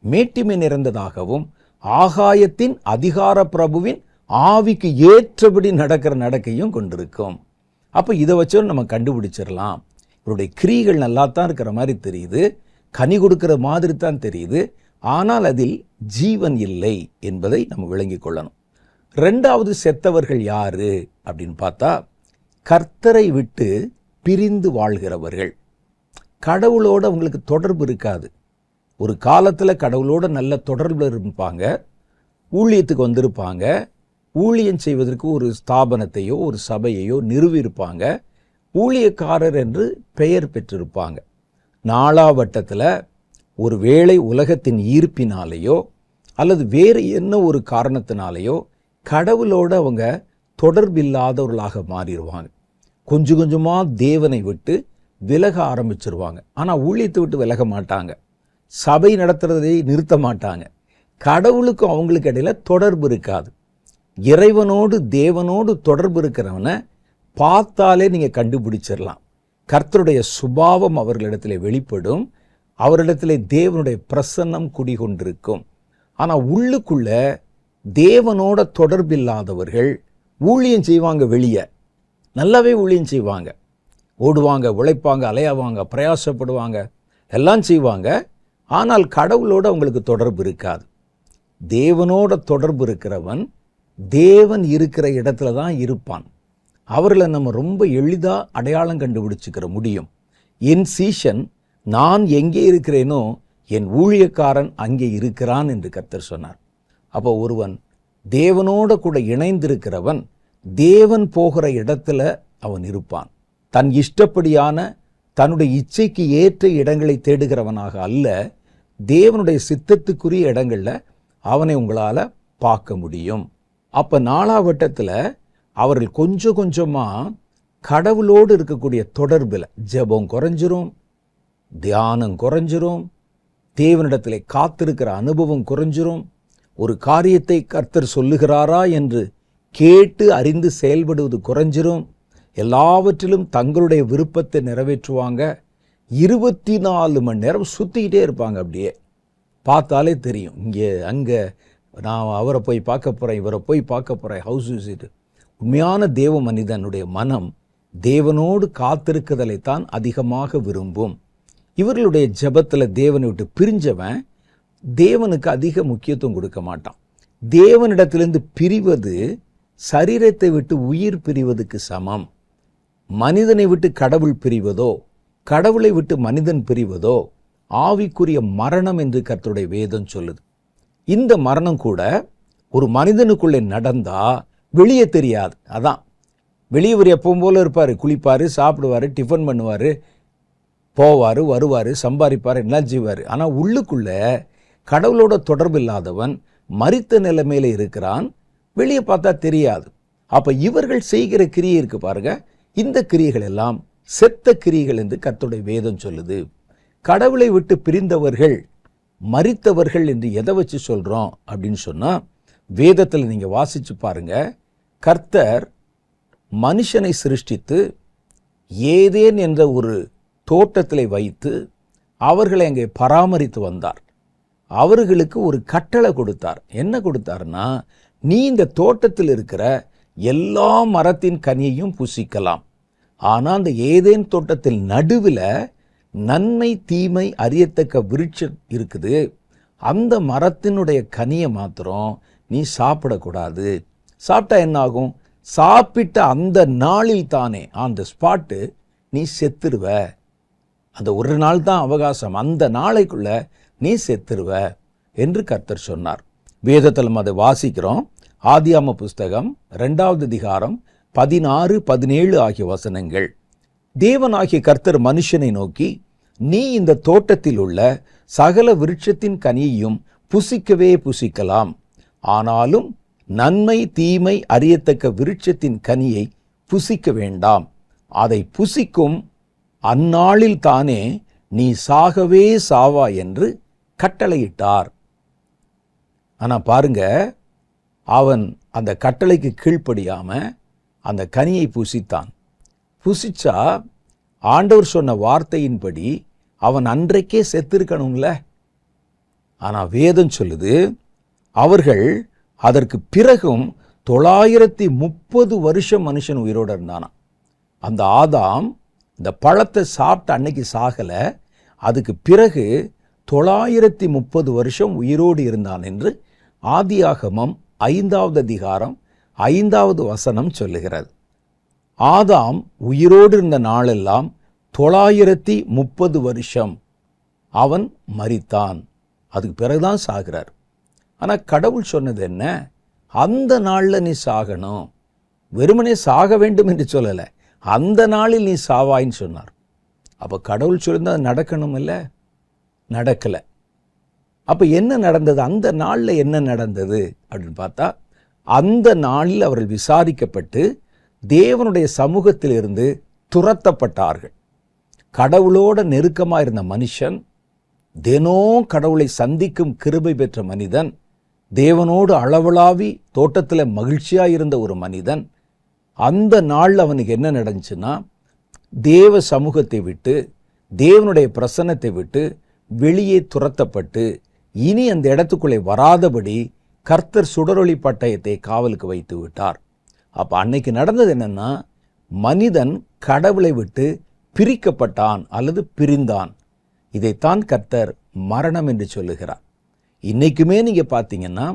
மேட்டிமை நிறைந்ததாகவும் ஆகாயத்தின் அதிகார பிரபுவின் ஆவிக்கு ஏற்றபடி நடக்கிற நடக்கையும் கொண்டிருக்கும். அப்போ இதை வச்சோம் நம்ம கண்டுபிடிச்சிடலாம். இவருடைய கிரியைகள் நல்லா தான் இருக்கிற மாதிரி தெரியுது, கனி கொடுக்கிற மாதிரி தான் தெரியுது, ஆனால் அதில் ஜீவன் இல்லை என்பதை நம்ம விளங்கி கொள்ளணும். ரெண்டாவது செத்தவர்கள் யாரு அப்படின்னு பார்த்தா, கர்த்தரை விட்டு பிரிந்து வாழ்கிறவர்கள். கடவுளோடு அவங்களுக்கு தொடர்பு இருக்காது. ஒரு காலத்தில் கடவுளோட நல்ல தொடர்பில் இருப்பாங்க, ஊழியத்துக்கு வந்திருப்பாங்க, ஊழியம் செய்வதற்கு ஒரு ஸ்தாபனத்தையோ ஒரு சபையையோ நிறுவியிருப்பாங்க, ஊழியக்காரர் என்று பெயர் பெற்றிருப்பாங்க. நாளாவட்டத்தில் ஒரு வேளை உலகத்தின் ஈர்ப்பினாலேயோ அல்லது வேறு என்ன ஒரு காரணத்தினாலேயோ கடவுளோடு அவங்க தொடர்பில்லாதவர்களாக மாறிடுவாங்க. கொஞ்சம் கொஞ்சமாக தேவனை விட்டு விலக ஆரம்பிச்சிருவாங்க. ஆனால் ஊழியத்தை விட்டு விலக மாட்டாங்க, சபை நடத்துறதை நிறுத்த மாட்டாங்க. கடவுளுக்கும் அவங்களுக்கு இடையில தொடர்பு இருக்காது. இறைவனோடு தேவனோடு தொடர்பு இருக்கிறவனை பார்த்தாலே நீங்கள் கண்டுபிடிச்சிடலாம். கர்த்தருடைய சுபாவம் அவர்களிடத்தில் வெளிப்படும், அவரிடத்தில் தேவனுடைய பிரசன்னம் குடிகொண்டிருக்கும். ஆனால் உள்ளுக்குள்ள தேவனோட தொடர்பில்லாதவர்கள் ஊழியம் செய்வாங்க, வெளியே நல்லாவே ஊழியம் செய்வாங்க, ஓடுவாங்க, உழைப்பாங்க, அலையாவாங்க, பிரயாசப்படுவாங்க, எல்லாம் செய்வாங்க. ஆனால் கடவுளோடு அவங்களுக்கு தொடர்பு இருக்காது. தேவனோட தொடர்பு இருக்கிறவன் தேவன் இருக்கிற இடத்துல தான் இருப்பான். அவர்களை நம்ம ரொம்ப எளிதாக அடையாளம் கண்டுபிடிச்சிக்கிற முடியும். என் சீஷன் நான் எங்கே இருக்கிறேனோ என் ஊழியக்காரன் அங்கே இருக்கிறான் என்று கர்த்தர் சொன்னார். அப்போ ஒருவன் தேவனோட கூட இணைந்திருக்கிறவன் தேவன் போகிற இடத்துல அவன் இருப்பான். தன் இஷ்டப்படியான தன்னுடைய இச்சைக்கு ஏற்ற இடங்களை தேடுகிறவனாக அல்ல, தேவனுடைய சித்தத்துக்குரிய இடங்களில் அவனை உங்களால் பார்க்க முடியும். அப்போ 4ஆம் வட்டத்தில் அவர்கள் கொஞ்சம் கொஞ்சமாக கடவுளோடு இருக்கக்கூடிய தொடர்பில் ஜெபம் குறைஞ்சிரும், தியானம் குறைஞ்சிரும், தேவனிடத்தில் காத்திருக்கிற அனுபவம் குறைஞ்சிரும். ஒரு காரியத்தை கர்த்தர் சொல்லுகிறாரா என்று கேட்டு அறிந்து செயல்படுவது குறைஞ்சிரும். எல்லாவற்றிலும் தங்களுடைய விருப்பத்தை நிறைவேற்றுவாங்க. 24 மணி நேரம் சுற்றிக்கிட்டே இருப்பாங்க. அப்படியே பார்த்தாலே தெரியும், இங்கே அங்கே நான் அவரை போய் பார்க்க போகிறேன், இவரை போய் பார்க்க போகிறேன், ஹவுஸ் விசிட். உண்மையான தேவ மனிதனுடைய மனம் தேவனோடு காத்திருக்குதலைத்தான் அதிகமாக விரும்பும். இவர்களுடைய ஜெபத்தில் தேவனை விட்டு பிரிஞ்சவன் தேவனுக்கு அதிக முக்கியத்துவம் கொடுக்க மாட்டான். தேவனிடத்திலிருந்து பிரிவது சரீரத்தை விட்டு உயிர் பிரிவதுக்கு சமம். மனிதனை விட்டு கடவுள் பிரிவதோ, கடவுளை விட்டு மனிதன் பிரிவதோ ஆவிக்குரிய மரணம் என்று கர்த்தருடைய வேதம் சொல்லுது. இந்த மரணம் கூட ஒரு மனிதனுக்குள்ளே நடந்தா வெளியே தெரியாது. அதான் வெளியே ஒரு எப்பவும் போல இருப்பார், குளிப்பார், சாப்பிடுவார், டிஃபன் பண்ணுவார், போவார், வருவார், சம்பாதிப்பார், எல்லாம் செய்வார். ஆனால் உள்ளுக்குள்ளே கடவுளோட தொடர்பு இல்லாதவன் மரித்த நிலைமையில் இருக்கிறான், வெளியே பார்த்தா தெரியாது. அப்போ இவர்கள் செய்கிற கிரியை இருக்கு பாருங்க, இந்த கிரியைகள் எல்லாம் செத்த கிரியைகள் என்று கர்த்தருடைய வேதம் சொல்லுது. கடவுளை விட்டு பிரிந்தவர்கள் மரித்தவர்கள் என்று எதை வச்சு சொல்கிறோம் அப்படின்னு சொன்னால், வேதத்தில் நீங்கள் வாசித்து பாருங்க, கர்த்தர் மனுஷனை சிருஷ்டித்து ஏதேன் என்ற ஒரு தோட்டத்தில் வைத்து அவர்களை அங்கே பராமரித்து வந்தார். அவர்களுக்கு ஒரு கட்டளை கொடுத்தார். என்ன கொடுத்தார்னா, நீ இந்த தோட்டத்தில் இருக்கிற எல்லா மரத்தின் கனியையும் புசிக்கலாம், ஆனால் அந்த ஏதேன் தோட்டத்தில் நடுவில் நன்மை தீமை அறியத்தக்க விருட்சம் இருக்குது, அந்த மரத்தினுடைய கனியை மாத்திரம் நீ சாப்பிடக்கூடாது. சாப்பிட்டா என்ன ஆகும்? சாப்பிட்ட அந்த நாளில் தானே, அந்த ஸ்பாட்டு நீ செத்துருவ. அந்த ஒரு நாள் தான் அவகாசம், அந்த நாளைக்குள்ள நீ செத்துருவ என்று கர்த்தர் சொன்னார். வேதத்தில் நம்ம அதை வாசிக்கிறோம். ஆதியாம புஸ்தகம் 2ஆம் அதிகாரம் 16, 17 ஆகிய வசனங்கள். தேவனாகிய கர்த்தர் மனுஷனை நோக்கி, நீ இந்த தோட்டத்தில் உள்ள சகல விருட்சத்தின் கனியையும் புசிக்கவே புசிக்கலாம், ஆனாலும் நன்மை தீமை அறியத்தக்க விருட்சத்தின் கனியை புசிக்க வேண்டாம். அதை புசிக்கும் அந்நாளில் தானே நீ சாகவே சாவா என்று கட்டளையிட்டார். ஆனா பாருங்க, அவன் அந்த கட்டளைக்கு கீழ்ப்படியாம அந்த கனியை புசித்தான். புசிச்சா ஆண்டவர் சொன்ன வார்த்தையின்படி அவன் அன்றைக்கே செத்திருக்கணும்ல. ஆனா வேதம் சொல்லுது, அவர்கள் அதற்கு பிறகும் 930 வருஷம் மனுஷன் உயிரோடு இருந்தானா. அந்த ஆதாம் இந்த பழத்தை சாப்பிட்ட அன்னைக்கு சாகல, அதுக்கு பிறகு 930 வருஷம் உயிரோடு இருந்தான் என்று ஆதியாகமம் 5ஆம் அதிகாரம் 5ஆவது வசனம் சொல்லுகிறது. ஆதாம் உயிரோடு இருந்த நாளெல்லாம் 930 வருஷம் அவன் மரித்தான். அதுக்கு பிறகுதான் சாகிறார். ஆனால் கடவுள் சொன்னது என்ன? அந்த நாளில் நீ சாகணும், வெறுமனே சாக வேண்டும் என்று சொல்லலை, அந்த நாளில் நீ சாவாயின்னு சொன்னார். அப்போ கடவுள் சொல்லியிருந்தால் நடக்கணும் இல்லை, நடக்கலை. அப்போ என்ன நடந்தது? அந்த நாளில் என்ன நடந்தது அப்படின்னு பார்த்தா, அந்த நாளில் அவர்கள் விசாரிக்கப்பட்டு தேவனுடைய சமூகத்திலிருந்து துரத்தப்பட்டார்கள். கடவுளோட நெருக்கமாக இருந்த மனுஷன், தினம் கடவுளை சந்திக்கும் கிருபை பெற்ற மனிதன், தேவனோடு அளவளாவி தோட்டத்தில் மகிழ்ச்சியாக இருந்த ஒரு மனிதன், அந்த நாளில் அவனுக்கு என்ன நடந்துச்சுன்னா, தேவ சமூகத்தை விட்டு தேவனுடைய பிரசன்னத்தை விட்டு வெளியே துரத்தப்பட்டு இனி அந்த இடத்துக்குள்ளே வராதபடி கர்த்தர் சுடரொளி பட்டயத்தை காவலுக்கு வைத்து விட்டார். அப்போ அன்னைக்கு நடந்தது என்னன்னா, மனிதன் கடவுளை விட்டு பிரிக்கப்பட்டான் அல்லது பிரிந்தான். இதைத்தான் கர்த்தர் மரணம் என்று சொல்லுகிறார். இன்னைக்குமே நீங்க பார்த்தீங்கன்னா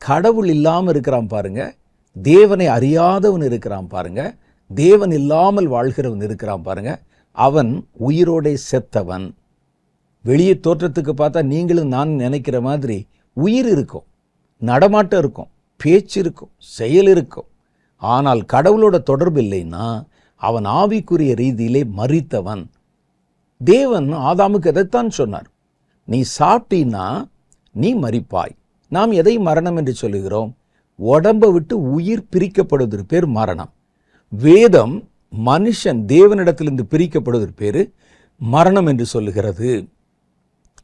கடவுள் இல்லாமல் இருக்கிறான் பாருங்க, தேவனை அறியாதவன் இருக்கிறான் பாருங்க, தேவன் இல்லாமல் வாழ்கிறவன் இருக்கிறான் பாருங்க, அவன் உயிரோடே செத்தவன். வெளியே தோற்றத்துக்கு பார்த்தா நீங்களும் நான் நினைக்கிற மாதிரி உயிர் இருக்கும், நடமாட்டம் இருக்கும், பேச்சு இருக்கும், செயல் இருக்கும். ஆனால் கடவுளோட தொடர்பு இல்லைன்னா அவன் ஆவிக்குரிய ரீதியிலே மரித்தவன். தேவன் ஆதாமுக்கு எதைத்தான் சொன்னார்? நீ சாப்பிட்டீன்னா நீ மரிப்பாய். நாம் எதை மரணம் என்று சொல்லுகிறோம்? உடம்பை விட்டு உயிர் பிரிக்கப்படுவதற்கு பேர் மரணம். வேதம் மனுஷன் தேவனிடத்திலிருந்து பிரிக்கப்படுவதற்கு பேர் மரணம் என்று சொல்லுகிறது.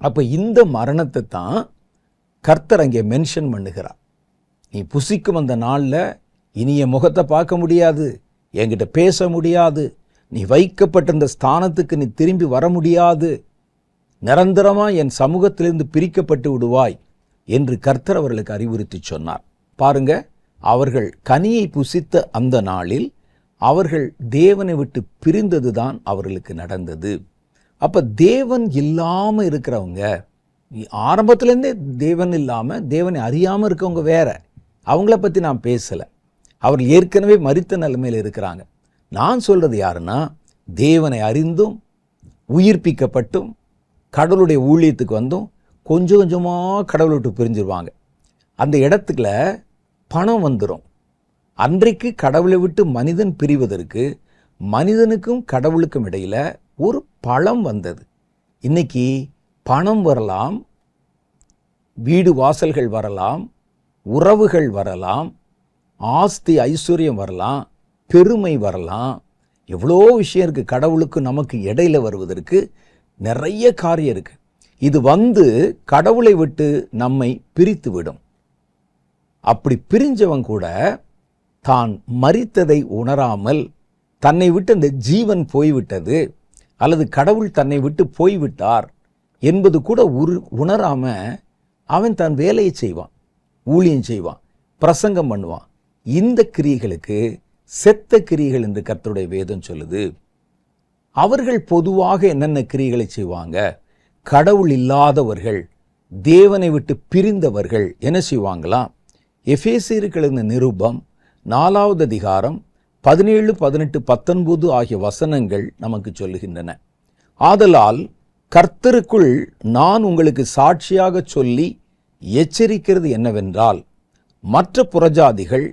அப்ப இந்த மரணத்தை தான் கர்த்தர் அங்கே மென்ஷன் பண்ணுகிறார். நீ புசிக்கும் அந்த நாளில் இனி என் முகத்தை பார்க்க முடியாது, என்கிட்ட பேச முடியாது, நீ வைக்கப்பட்டிருந்த ஸ்தானத்துக்கு நீ திரும்பி வர முடியாது, நிரந்தரமாக என் சமூகத்திலிருந்து பிரிக்கப்பட்டு விடுவாய் என்று கர்த்தர் அவர்களுக்கு அறிவுறுத்தி சொன்னார். பாருங்க, அவர்கள் கனியை புசித்த அந்த நாளில் அவர்கள் தேவனை விட்டு பிரிந்தது தான் அவர்களுக்கு நடந்தது. அப்ப தேவன் இல்லாம இருக்கிறவங்க, ஆரம்பத்திலேருந்தே தேவன் இல்லாம தேவனை அறியாம இருக்கவங்க வேற, அவங்கள பத்தி நான் பேசல. அவர்கள் ஏற்கனவே மரித்த நிலைமையில் இருக்கிறாங்க. நான் சொல்றது யாருன்னா, தேவனை அறிந்தும் உயிர்ப்பிக்கப்பட்டும் கடவுளுடைய ஊழியத்துக்கு வந்தும் கொஞ்சம் கொஞ்சமாக கடவுளை விட்டு பிரிஞ்சிருவாங்க. அந்த இடத்துக்குள்ள பணம் வந்துடும். அன்றைக்கு கடவுளை விட்டு மனிதன் பிரிவதற்கு மனிதனுக்கும் கடவுளுக்கும் இடையில ஒரு பழம் வந்தது. இன்னைக்கு பணம் வரலாம், வீடு வாசல்கள் வரலாம், உறவுகள் வரலாம், ஆஸ்தி ஐஸ்வர்யம் வரலாம், பெருமை வரலாம், எவ்வளோ விஷயம் இருக்கு. கடவுளுக்கு நமக்கு இடையில வருவதற்கு நிறைய காரியம் இருக்கு. இது வந்து கடவுளை விட்டு நம்மை பிரித்து விடும். அப்படி பிரிஞ்சவன் கூட தான் மரித்ததை உணராமல், தன்னை விட்டு அந்த ஜீவன் போய்விட்டது அல்லது கடவுள் தன்னை விட்டு போய்விட்டார் என்பது கூட உணராம அவன் தன் வேலையை செய்வான், ஊழியம் செய்வான், பிரசங்கம் பண்ணுவான். இந்த கிரியைகளுக்கு செத்த கிரியைகள் என்று கர்த்தருடைய வேதம் சொல்லுது. அவர்கள் பொதுவாக என்னென்ன கிரியைகளை செய்வாங்க? கடவுள் இல்லாதவர்கள், தேவனை விட்டு பிரிந்தவர்கள் என்ன செய்வாங்களாம்? எபேசியருக்கு எழுதின நிருபம் 4வது அதிகாரம் 17, 18, 19 ஆகிய வசனங்கள் நமக்கு சொல்லுகின்றன. ஆதலால் கர்த்தருக்குள் நான் உங்களுக்கு சாட்சியாக சொல்லி எச்சரிக்கிறது என்னவென்றால், மற்ற புறஜாதிகள்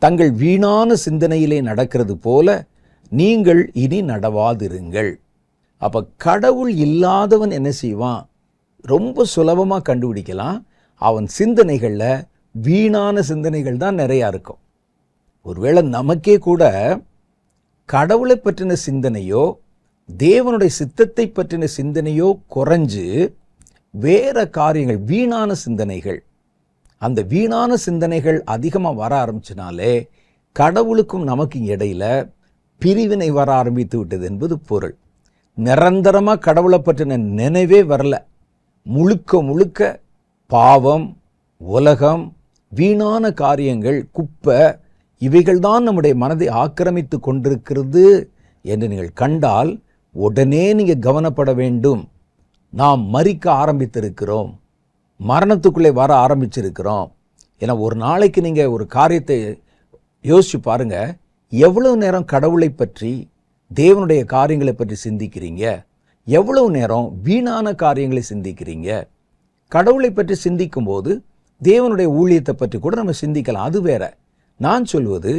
தங்கள் வீணான சிந்தனையிலே நடக்கிறது போல நீங்கள் இனி நடவாதிருங்கள். அப்ப கடவுள் இல்லாதவன் என்ன செய்வான்? ரொம்ப சுலபமா கண்டுபிடிக்கலாம். அவன் சிந்தனைகள்ல வீணான சிந்தனைகள் தான் நிறையா இருக்கும். ஒருவேளை நமக்கே கூட கடவுளை பற்றின சிந்தனையோ தேவனுடைய சித்தத்தை பற்றின சிந்தனையோ குறைஞ்சு வேற காரியங்கள், வீணான சிந்தனைகள், அந்த வீணான சிந்தனைகள் அதிகமாக வர ஆரம்பிச்சினாலே கடவுளுக்கும் நமக்கு இடையில பிரிவினை வர ஆரம்பித்து விட்டது என்பது பொருள். நிரந்தரமாக கடவுளை பற்றின நினைவே வரல. முழுக்க முழுக்க பாவம், உலகம், வீணான காரியங்கள், குப்பை, இவைகள்தான் நம்முடைய மனதை ஆக்கிரமித்து கொண்டிருக்கிறது என்று நீங்கள் கண்டால் உடனே நீங்கள் கவனப்பட வேண்டும். நாம் மரிக்க ஆரம்பித்திருக்கிறோம், மரணத்துக்குள்ளே வர ஆரம்பிச்சிருக்கிறோம். ஏன்னா ஒரு நாளைக்கு நீங்கள் ஒரு காரியத்தை யோசிச்சு பாருங்க, எவ்வளவு நேரம் கடவுளை பற்றி, தேவனுடைய காரியங்களை பற்றி சிந்திக்கிறீங்க? எவ்வளவு நேரம் வீணான காரியங்களை சிந்திக்கிறீங்க? கடவுளை பற்றி சிந்திக்கும் போது தேவனுடைய ஊழியத்தை பற்றி கூட நம்ம சிந்திக்கலாம், அது வேற. நான் சொல்வது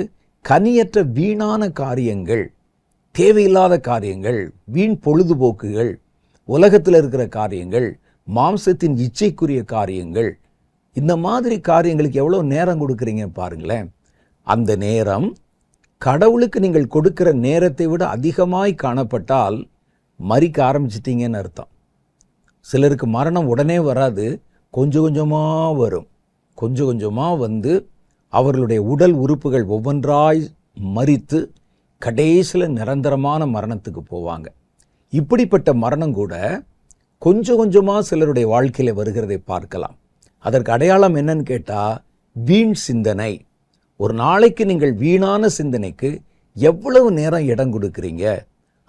கனியற்ற வீணான காரியங்கள், தேவையில்லாத காரியங்கள், வீண் பொழுதுபோக்குகள், உலகத்தில் இருக்கிற காரியங்கள், மாம்சத்தின் இச்சைக்குரிய காரியங்கள், இந்த மாதிரி காரியங்களுக்கு எவ்வளோ நேரம் கொடுக்குறீங்க பாருங்களேன். அந்த நேரம் கடவுளுக்கு நீங்கள் கொடுக்கிற நேரத்தை விட அதிகமாய் காணப்பட்டால் மரிக்க ஆரம்பிச்சிட்டீங்கன்னு அர்த்தம். சிலருக்கு மரணம் உடனே வராது, கொஞ்சம் கொஞ்சமாக வரும். கொஞ்சம் கொஞ்சமாக வந்து அவர்களுடைய உடல் உறுப்புகள் ஒவ்வொன்றாய் மரித்து கடைசியில் நிரந்தரமான மரணத்துக்கு போவாங்க. இப்படிப்பட்ட மரணம் கூட கொஞ்சம் கொஞ்சமாக சிலருடைய வாழ்க்கையில் வருகிறதை பார்க்கலாம். அதற்கு அடையாளம் என்னன்னு கேட்டால் வீண் சிந்தனை. ஒரு நாளைக்கு நீங்கள் வீணான சிந்தனைக்கு எவ்வளவு நேரம் இடம் கொடுக்குறீங்க?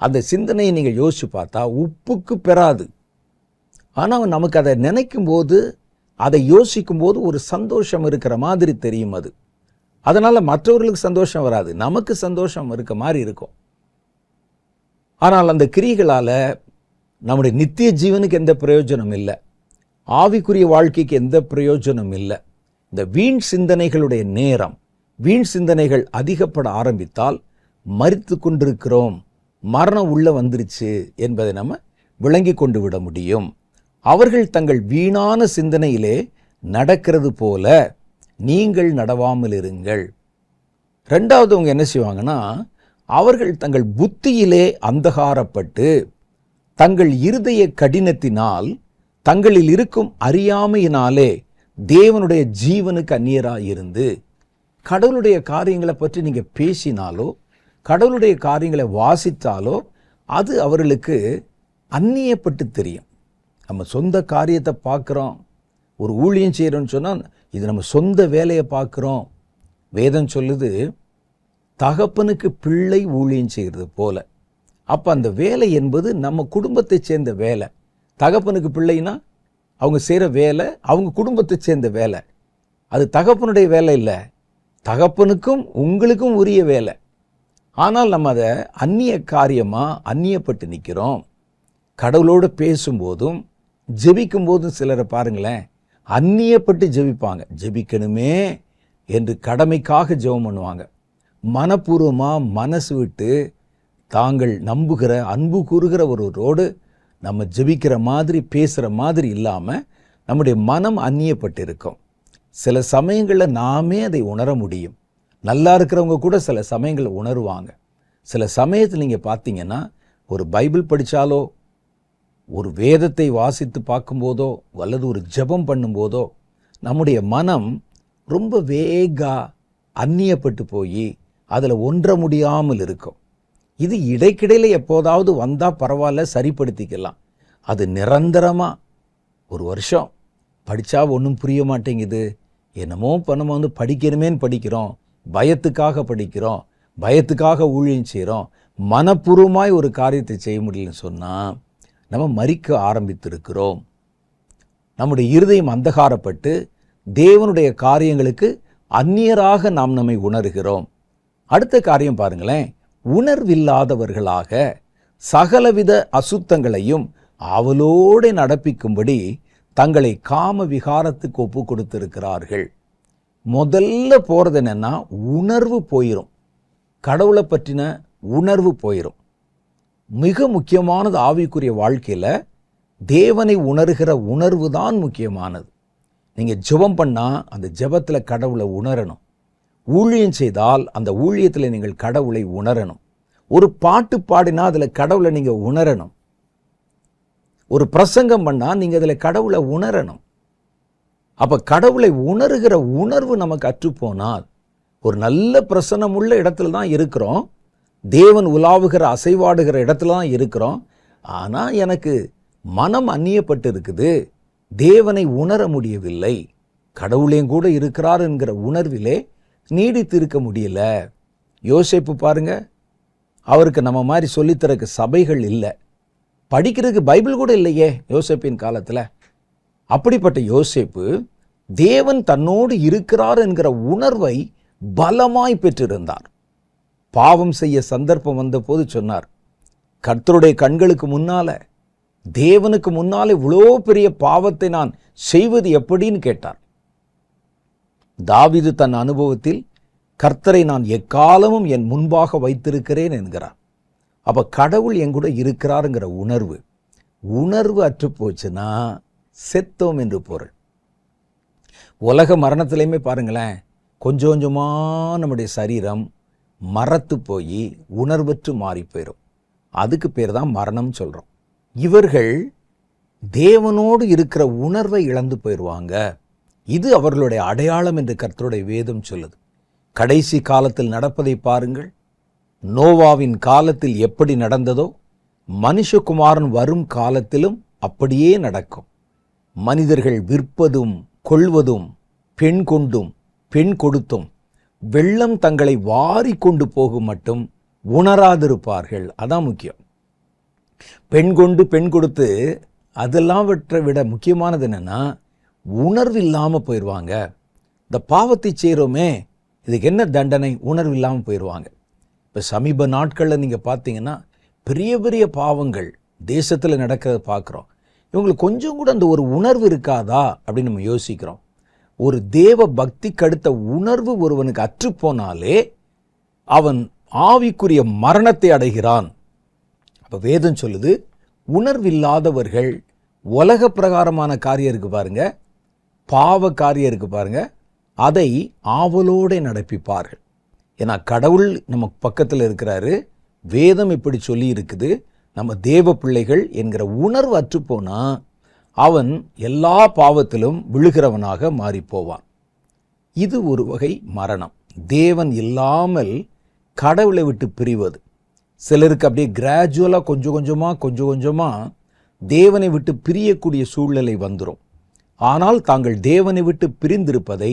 அந்த சிந்தனையை நீங்கள் யோசிச்சு பார்த்தா உப்புக்கு பெறாது. ஆனால் நமக்கு அதை நினைக்கும் போது, அதை யோசிக்கும் போது ஒரு சந்தோஷம் இருக்கிற மாதிரி தெரியும். அதனால் மற்றவர்களுக்கு சந்தோஷம் வராது, நமக்கு சந்தோஷம் இருக்க மாதிரி இருக்கும். ஆனால் அந்த கிரியைகளால் நம்முடைய நித்திய ஜீவனுக்கு எந்த பிரயோஜனம் இல்லை, ஆவிக்குரிய வாழ்க்கைக்கு எந்த பிரயோஜனம் இல்லை. இந்த வீண் சிந்தனைகளுடைய நேரம், வீண் சிந்தனைகள் அதிகப்பட ஆரம்பித்தால் மரித்து கொண்டிருக்கிறோம், மரணம் உள்ள வந்துருச்சு என்பதை நம்ம விளங்கி கொண்டு விட முடியும். அவர்கள் தங்கள் வீணான சிந்தனையிலே நடக்கிறது போல நீங்கள் நடவாமல் இருங்கள். ரெண்டாவது அவங்க என்ன செய்வாங்கன்னா, அவர்கள் தங்கள் புத்தியிலே அந்தகாரப்பட்டு தங்கள் இருதய கடினத்தினால் தங்களில் இருக்கும் அறியாமையினாலே தேவனுடைய ஜீவனுக்கு அந்நியராக இருந்து, கடவுளுடைய காரியங்களை பற்றி நீங்கள் பேசினாலோ கடவுளுடைய காரியங்களை வாசித்தாலோ அது அவர்களுக்கு அந்நியப்பட்டு தெரியும். நம்ம சொந்த காரியத்தை பார்க்குறோம், ஒரு ஊழியம் செய்கிறோன்னு சொன்னால் இது நம்ம சொந்த வேலையை பார்க்குறோம். வேதம் சொல்லுது, தகப்பனுக்கு பிள்ளை ஊழியம் செய்கிறது போல. அப்போ அந்த வேலை என்பது நம்ம குடும்பத்தை சேர்ந்த வேலை. தகப்பனுக்கு பிள்ளைனா அவங்க செய்கிற வேலை அவங்க குடும்பத்தை சேர்ந்த வேலை. அது தகப்பனுடைய வேலை இல்லை, தகப்பனுக்கும் உங்களுக்கும் உரிய வேலை. ஆனால் நம்ம அதை அந்நிய காரியமாக அந்நியப்பட்டு நிற்கிறோம். கடவுளோடு பேசும்போதும் ஜெபிக்கும் போதும் சிலரை பாருங்களேன், அந்நியப்பட்டு ஜெபிப்பாங்க. ஜெபிக்கணுமே என்று கடமைக்காக ஜெபம் பண்ணுவாங்க. மனப்பூர்வமாக மனசு விட்டு தாங்கள் நம்புகிற அன்பு கூறுகிற ஒருவரோடு நம்ம ஜெபிக்கிற மாதிரி பேசுகிற மாதிரி இல்லாமல் நம்முடைய மனம் அந்நியப்பட்டு இருக்கும். சில சமயங்களில் நாமே அதை உணர முடியும். நல்லா இருக்கிறவங்க கூட சில சமயங்களில் உணருவாங்க. சில சமயத்தில் நீங்கள் பார்த்தீங்கன்னா, ஒரு பைபிள் படித்தாலோ ஒரு வேதத்தை வாசித்து பார்க்கும்போதோ அல்லது ஒரு ஜெபம் பண்ணும்போதோ நம்முடைய மனம் ரொம்ப அந்நியப்பட்டு போய் அதில் ஒன்ற முடியாமல் இருக்கும். இது இடைக்கிடையில் எப்போதாவது வந்தால் பரவாயில்ல, சரிப்படுத்திக்கலாம். அது நிரந்தரமாக ஒரு வருஷம் படித்தா ஒன்றும் புரிய மாட்டேங்குது, என்னமோ நம்ம படிக்கணுமேன்னு படிக்கிறோம், பயத்துக்காக படிக்கிறோம், பயத்துக்காக ஊழியம் செய்கிறோம், மனப்பூர்வமாய் ஒரு காரியத்தை செய்ய முடியலன்னு சொன்னால் நம்ம மரிக்க ஆரம்பித்திருக்கிறோம். நம்முடைய இருதயம் அந்தகாரப்பட்டு தேவனுடைய காரியங்களுக்கு அந்நியராக நாம் நம்மை உணர்கிறோம். அடுத்த காரியம் பாருங்களேன், உணர்வில்லாதவர்களாக சகலவித அசுத்தங்களையும் அவளோடு நடப்பிக்கும்படி தங்களை காம விகாரத்துக்கு ஒப்பு கொடுத்திருக்கிறார்கள். முதல்ல போகிறது என்னன்னா, உணர்வு போயிடும், கடவுளை பற்றின உணர்வு போயிடும். மிக முக்கியமானது ஆவிக்குரிய வாழ்க்கையில் தேவனை உணர்கிற உணர்வு தான் முக்கியமானது. நீங்கள் ஜெபம் பண்ணால் அந்த ஜெபத்தில் கடவுளை உணரணும். ஊழியம் செய்தால் அந்த ஊழியத்தில் நீங்கள் கடவுளை உணரணும். ஒரு பாட்டு பாடினா அதில் கடவுளை நீங்கள் உணரணும். ஒரு பிரசங்கம் பண்ணால் நீங்கள் அதில் கடவுளை உணரணும். அப்போ கடவுளை உணர்கிற உணர்வு நமக்கு அற்றுப்போனால், ஒரு நல்ல பிரசன்னம் உள்ள இடத்துல தான் இருக்கிறோம், தேவன் உலாவுகிற அசைவாடுகிற இடத்துல தான் இருக்கிறோம், ஆனால் எனக்கு மனம் அந்நியப்பட்டு இருக்குது, தேவனை உணர முடியவில்லை, கடவுளையும் கூட இருக்கிறார் என்கிற உணர்விலே நீடித்து இருக்க முடியல. யோசேப்பு பாருங்க, அவருக்கு நம்ம மாதிரி சொல்லித்தரக்கு சபைகள் இல்லை, படிக்கிறதுக்கு பைபிள் கூட இல்லையே யோசேப்பின் காலத்தில். அப்படிப்பட்ட யோசேப்பு தேவன் தன்னோடு இருக்கிறார் என்கிற உணர்வை பலமாய் பெற்றிருந்தார். பாவம் செய்ய சந்தர்ப்பம் வந்த போது சொன்னார், கர்த்தருடைய கண்களுக்கு முன்னால, தேவனுக்கு முன்னாலே இவ்வளோ பெரிய பாவத்தை நான் செய்வது எப்படின்னு கேட்டார். தாவீது தன் அனுபவத்தில் கர்த்தரை நான் எக்காலமும் என் முன்பாக வைத்திருக்கிறேன் என்கிறார். அப்போ கடவுள் என் கூட இருக்கிறாருங்கிற உணர்வு அற்று போச்சுன்னா செத்தோம் என்று பொருள். உலக மரணத்திலையுமே பாருங்களேன், கொஞ்சம் கொஞ்சமாக நம்முடைய சரீரம் மரத்து போய் உணர்வற்று மாறி போயிடும். அதுக்கு பேர் தான் மரணம் சொல்கிறோம். இவர்கள் தேவனோடு இருக்கிற உணர்வை இழந்து போயிடுவாங்க. இது அவர்களுடைய அடையாளம் என்று கர்த்தருடைய வேதம் சொல்லுது. கடைசி காலத்தில் நடப்பதை பாருங்கள். நோவாவின் காலத்தில் எப்படி நடந்ததோ மனுஷகுமாரன் வரும் காலத்திலும் அப்படியே நடக்கும். மனிதர்கள் விற்பதும் கொள்வதும் பெண் கொண்டும் பெண் கொடுத்தும் வெள்ளம் தங்களை வாரி கொண்டு போகும் மட்டும் உணராதிருப்பார்கள். அதான் முக்கியம். பெண் கொண்டு பெண் கொடுத்து அதெல்லாம் விட முக்கியமானது என்னென்னா உணர்வு இல்லாமல் போயிடுவாங்க. இந்த பாவத்தை செய்கிறோமே, இதுக்கு என்ன தண்டனை, உணர்வு இல்லாமல் போயிடுவாங்க. இப்போ சமீப நாட்களில் நீங்கள் பார்த்தீங்கன்னா பெரிய பெரிய பாவங்கள் தேசத்தில் நடக்கிறத பார்க்குறோம். இவங்களுக்கு கொஞ்சம் கூட அந்த ஒரு உணர்வு இருக்காதா அப்படின்னு நம்ம யோசிக்கிறோம். ஒரு தேவ பக்திக்கு அடுத்த உணர்வு ஒருவனுக்கு அற்றுப்போனாலே அவன் ஆவிக்குரிய மரணத்தை அடைகிறான். அப்போ வேதம் சொல்லுது, உணர்வில்லாதவர்கள் உலக பிரகாரமான காரியம் இருக்கு பாருங்க, பாவ காரியம் இருக்கு பாருங்க, அதை ஆவலோடு நடப்பிப்பார்கள். ஏன்னா கடவுள் நம்ம பக்கத்தில் இருக்கிறாரு, வேதம் இப்படி சொல்லி இருக்குது. நம்ம தேவ பிள்ளைகள் என்கிற உணர்வு அற்றுப்போனா அவன் எல்லா பாவத்திலும் விழுகிறவனாக மாறிப்போவான். இது ஒரு வகை மரணம். தேவன் இல்லாமல் கடவுளை விட்டு பிரிவது. சிலருக்கு அப்படியே கிராஜுவலாக கொஞ்சம் கொஞ்சமாக தேவனை விட்டு பிரியக்கூடிய சூழ்நிலை வந்துடும். ஆனால் தாங்கள் தேவனை விட்டு பிரிந்திருப்பதை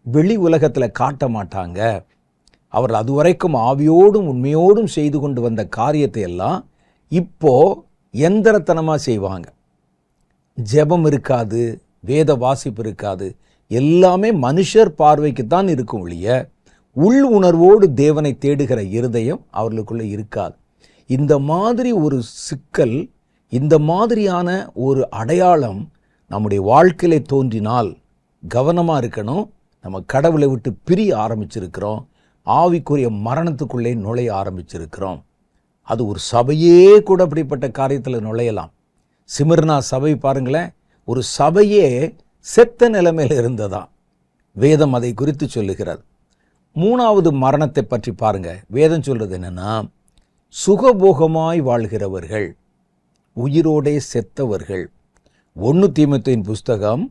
வெளி உலகத்தில் காட்ட மாட்டாங்க. அவர்கள் அதுவரைக்கும் ஆவியோடும் உண்மையோடும் செய்து கொண்டு வந்த காரியத்தை எல்லாம் இப்போ எந்திரத்தனமாக செய்வாங்க. ஜெபம் இருக்காது, வேத வாசிப்பு இருக்காது, எல்லாமே மனுஷர் பார்வைக்கு தான் இருக்கும் ஒழிய உள் உணர்வோடு தேவனை தேடுகிற இருதயம் அவர்களுக்குள்ளே இருக்காது. இந்த மாதிரி ஒரு சிக்கல், இந்த மாதிரியான ஒரு அடையாளம் நம்முடைய வாழ்க்கையிலே தோன்றினால் கவனமாக இருக்கணும். நம்ம கடவுளை விட்டு பிரிய ஆரம்பிச்சிருக்கிறோம், ஆவிக்குரிய மரணத்துக்குள்ளே நுழைய ஆரம்பிச்சிருக்கிறோம். அது ஒரு சபையே கூட அப்படிப்பட்ட காரியத்தில் நுழையலாம். சிமிர்னா சபை பாருங்களேன், ஒரு சபையே செத்த நிலைமையில் இருந்ததா வேதம் அதை குறித்து சொல்லுகிறது. மூணாவது மரணத்தை பற்றி பாருங்க. வேதம் சொல்றது என்னன்னா, சுகபோகமாய் வாழ்கிறவர்கள், உயிரோடே செத்தவர்கள். 1 தீமோத்தேயுவின் புஸ்தகம்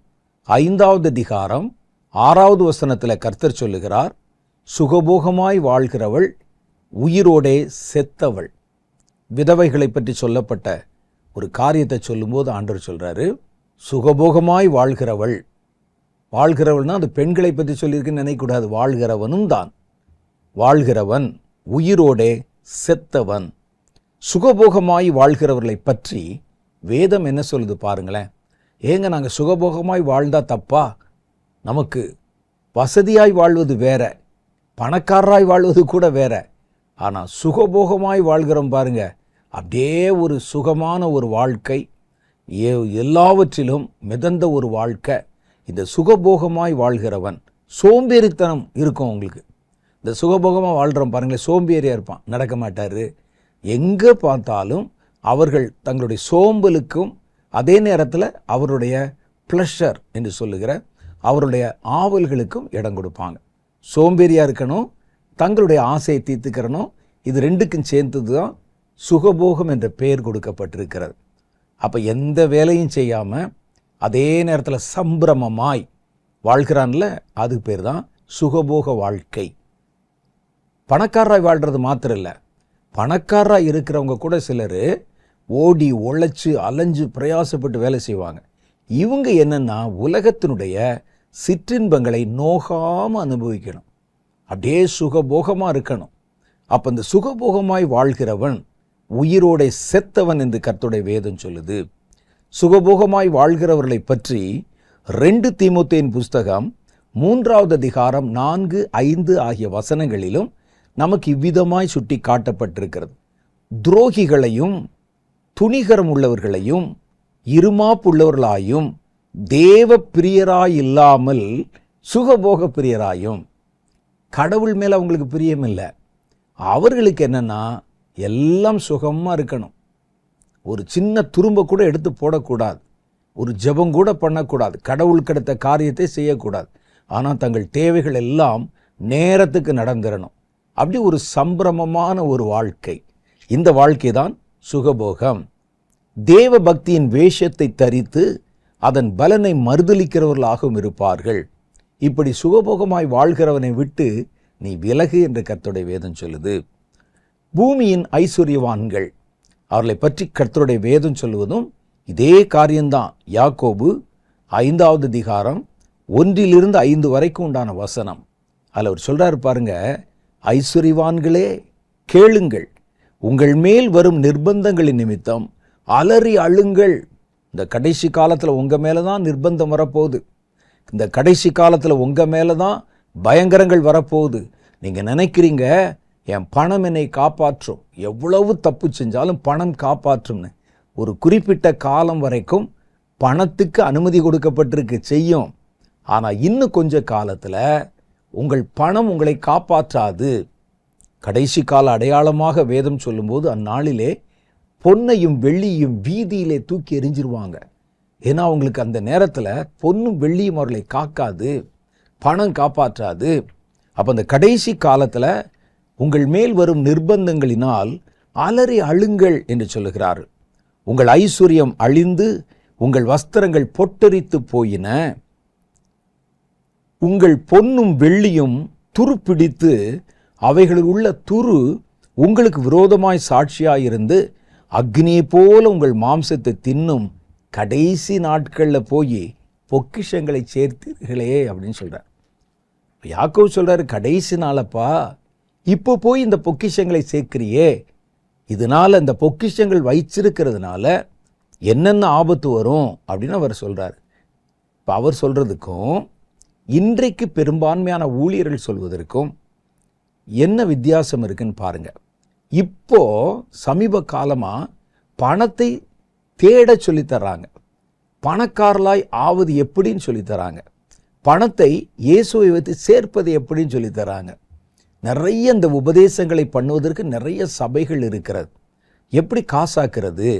5வது அதிகாரம் 6வது வசனத்தில் கர்த்தர் சொல்லுகிறார், சுகபோகமாய் வாழ்கிறவள், உயிரோடே செத்தவள். விதவைகளை பற்றி சொல்லப்பட்ட ஒரு காரியத்தை சொல்லும்போது ஆண்டவர் சொல்றாரு, சுகபோகமாய் வாழ்கிறவள்னா அது பெண்களை பற்றி சொல்லியிருக்குன்னு நினைக்கக்கூடாது, வாழ்கிறவனும் தான். வாழ்கிறவன், உயிரோடே செத்தவன். சுகபோகமாய் வாழ்கிறவர்களை பற்றி வேதம் என்ன சொல்லுது பாருங்களேன். ஏங்க நாங்கள் சுகபோகமாய் வாழ்ந்தா தப்பா? நமக்கு வசதியாய் வாழ்வது வேற, பணக்காரராய் வாழ்வது கூட வேற. ஆனால் சுகபோகமாய் வாழ்கிறோம் பாருங்க, அப்படியே ஒரு சுகமான ஒரு வாழ்க்கை, எல்லாவற்றிலும் மிதந்த ஒரு வாழ்க்கை. இந்த சுகபோகமாய் வாழ்கிறவன், சோம்பேறித்தனம் இருக்கும் உங்களுக்கு. இந்த சுகபோகமாக வாழ்கிறோம் பாருங்களேன், சோம்பேறியாக இருப்பான், நடக்க மாட்டார். எங்கே பார்த்தாலும் அவர்கள் தங்களுடைய சோம்பலுக்கும் அதே நேரத்தில் அவருடைய ப்ளஷர் என்று சொல்லுகிற அவருடைய ஆவல்களுக்கும் இடம் கொடுப்பாங்க. சோம்பேறியாக இருக்கணும், தங்களுடைய ஆசையை தீர்த்துக்கிறணும். இது ரெண்டுக்கும் சேர்ந்தது தான் சுகபோகம் என்ற பெயர் கொடுக்கப்பட்டிருக்கிறது. அப்போ எந்த வேலையும் செய்யாமல் அதே நேரத்தில் சம்பிரமமாய் வாழ்கிறான்ல, அது பேர் தான் சுகபோக வாழ்க்கை. பணக்காரராய் வாழ்கிறது மாத்திரம் இல்லை, பணக்காரராக இருக்கிறவங்க கூட சிலர் ஓடி உழைச்சி அலைஞ்சு பிரயாசப்பட்டு வேலை செய்வாங்க. இவங்க என்னென்னா உலகத்தினுடைய சிற்றின்பங்களை நோகாமல் அனுபவிக்கணும், அப்படியே சுகபோகமாக இருக்கணும். அப்போ இந்த சுகபோகமாய் வாழ்கிறவன் உயிரோடே செத்தவன் என்று கர்த்தருடைய வேதம் சொல்லுது. சுகபோகமாய் வாழ்கிறவர்களை பற்றி 2 தீமோத்தேயுவின் புஸ்தகம் 3வது அதிகாரம் 4, 5 ஆகிய வசனங்களிலும் நமக்கு இவ்விதமாய் சுட்டி காட்டப்பட்டிருக்கிறது. துரோகிகளையும் துணிகரம் உள்ளவர்களையும் இருமாப்புள்ளவர்களாயும் தேவ பிரியராயில்லாமல் சுகபோக பிரியராயும். கடவுள் மேலே அவங்களுக்கு பிரியம் இல்லை. அவர்களுக்கு என்னென்னா எல்லாம் சுகமாக இருக்கணும். ஒரு சின்ன துரும்ப கூட எடுத்து போடக்கூடாது, ஒரு ஜெபம் கூட பண்ணக்கூடாது, கடவுள் கிடைத்த காரியத்தை செய்யக்கூடாது. ஆனால் தங்கள் தேவைகள் எல்லாம் நேரத்துக்கு நடந்துடணும். அப்படி ஒரு சம்பிரமமான ஒரு வாழ்க்கை. இந்த வாழ்க்கை தான் சுகபோகம். தேவ பக்தியின் வேஷத்தை தரித்து அதன் பலனை மறுதலிக்கிறவர்களாகவும் இருப்பார்கள். இப்படி சுகபோகமாய் வாழ்கிறவனை விட்டு நீ விலகு என்று கர்த்தருடைய வேதம் சொல்லுது. பூமியின் ஐஸ்வர்யவான்கள், அவர்களை பற்றி கர்த்தருடைய வேதம் சொல்லுவதும் இதே காரியம்தான். யாக்கோபு 5வது அதிகாரம் 1 - 5 வரைக்கும் உண்டான வசனம். அதில் அவர் சொல்றாரு பாருங்க, ஐஸ்வர்யவான்களே கேளுங்கள், உங்கள் மேல் வரும் நிர்பந்தங்களின் நிமித்தம் அலறி அழுங்கள், இந்த கடைசி காலத்தில் உங்கள் மேலே தான் நிர்பந்தம் வரப்போகுது. இந்த கடைசி காலத்தில் உங்கள் மேலே தான் பயங்கரங்கள் வரப்போகுது. நீங்கள் நினைக்கிறீங்க என் பணம் என்னை காப்பாற்றும், எவ்வளவு தப்பு செஞ்சாலும் பணம் காப்பாற்றும்னு. ஒரு குறிப்பிட்ட காலம் வரைக்கும் பணத்துக்கு அனுமதி கொடுக்கப்பட்டிருக்கு, செய்யும். ஆனால் இன்னும் கொஞ்ச காலத்தில் உங்கள் பணம் உங்களை காப்பாற்றாது. கடைசி கால அடையாளமாக வேதம் சொல்லும்போது அந்நாளிலே பொன்னையும் வெள்ளியும் வீதியிலே தூக்கி எறிஞ்சிருவாங்க. ஏன்னா அவங்களுக்கு அந்த நேரத்தில் பொன்னும் வெள்ளியும் அவர்களை காக்காது, பணம் காப்பாற்றாது. அப்போ அந்த கடைசி காலத்தில் உங்கள் மேல் வரும் நிர்பந்தங்களினால் அலறி அழுங்கள் என்று சொல்லுகிறார். உங்கள் ஐஸ்வர்யம் அழிந்து உங்கள் வஸ்திரங்கள் பொட்டரித்து போயின, உங்கள் பொன்னும் வெள்ளியும் துருப்பிடித்து அவைகளில் உள்ள துரு உங்களுக்கு விரோதமாய் சாட்சியாயிருந்து அக்னியை போல உங்கள் மாம்சத்தை தின்னும். கடைசி நாட்களில் போய் பொக்கிஷங்களை சேர்த்தீர்களே அப்படின்னு சொல்கிறார். யாக்கோபு சொல்கிறார், கடைசி நாளப்பா, இப்போ போய் இந்த பொக்கிஷங்களை சேர்க்கிறியே, இதனால் இந்த பொக்கிஷங்கள் வைச்சிருக்கிறதுனால என்னென்ன ஆபத்து வரும் அப்படின்னு அவர் சொல்கிறார். இப்போ அவர் சொல்கிறதுக்கும் இன்றைக்கு பெரும்பான்மையான ஊழியர்கள் சொல்வதற்கும் என்ன வித்தியாசம் இருக்குன்னு பாருங்க. இப்போ சமீப காலமாக பணத்தை தேட சொல்லித்தராங்க, பணக்காரலாய் ஆவது எப்படின்னு சொல்லித்தராங்க, பணத்தை இயேசுவை வைத்து சேர்ப்பது எப்படின்னு சொல்லித்தராங்க. நிறைய இந்த உபதேசங்களை பண்ணுவதற்கு நிறைய சபைகள் இருக்கிறது. எப்படி காசாக்குறது,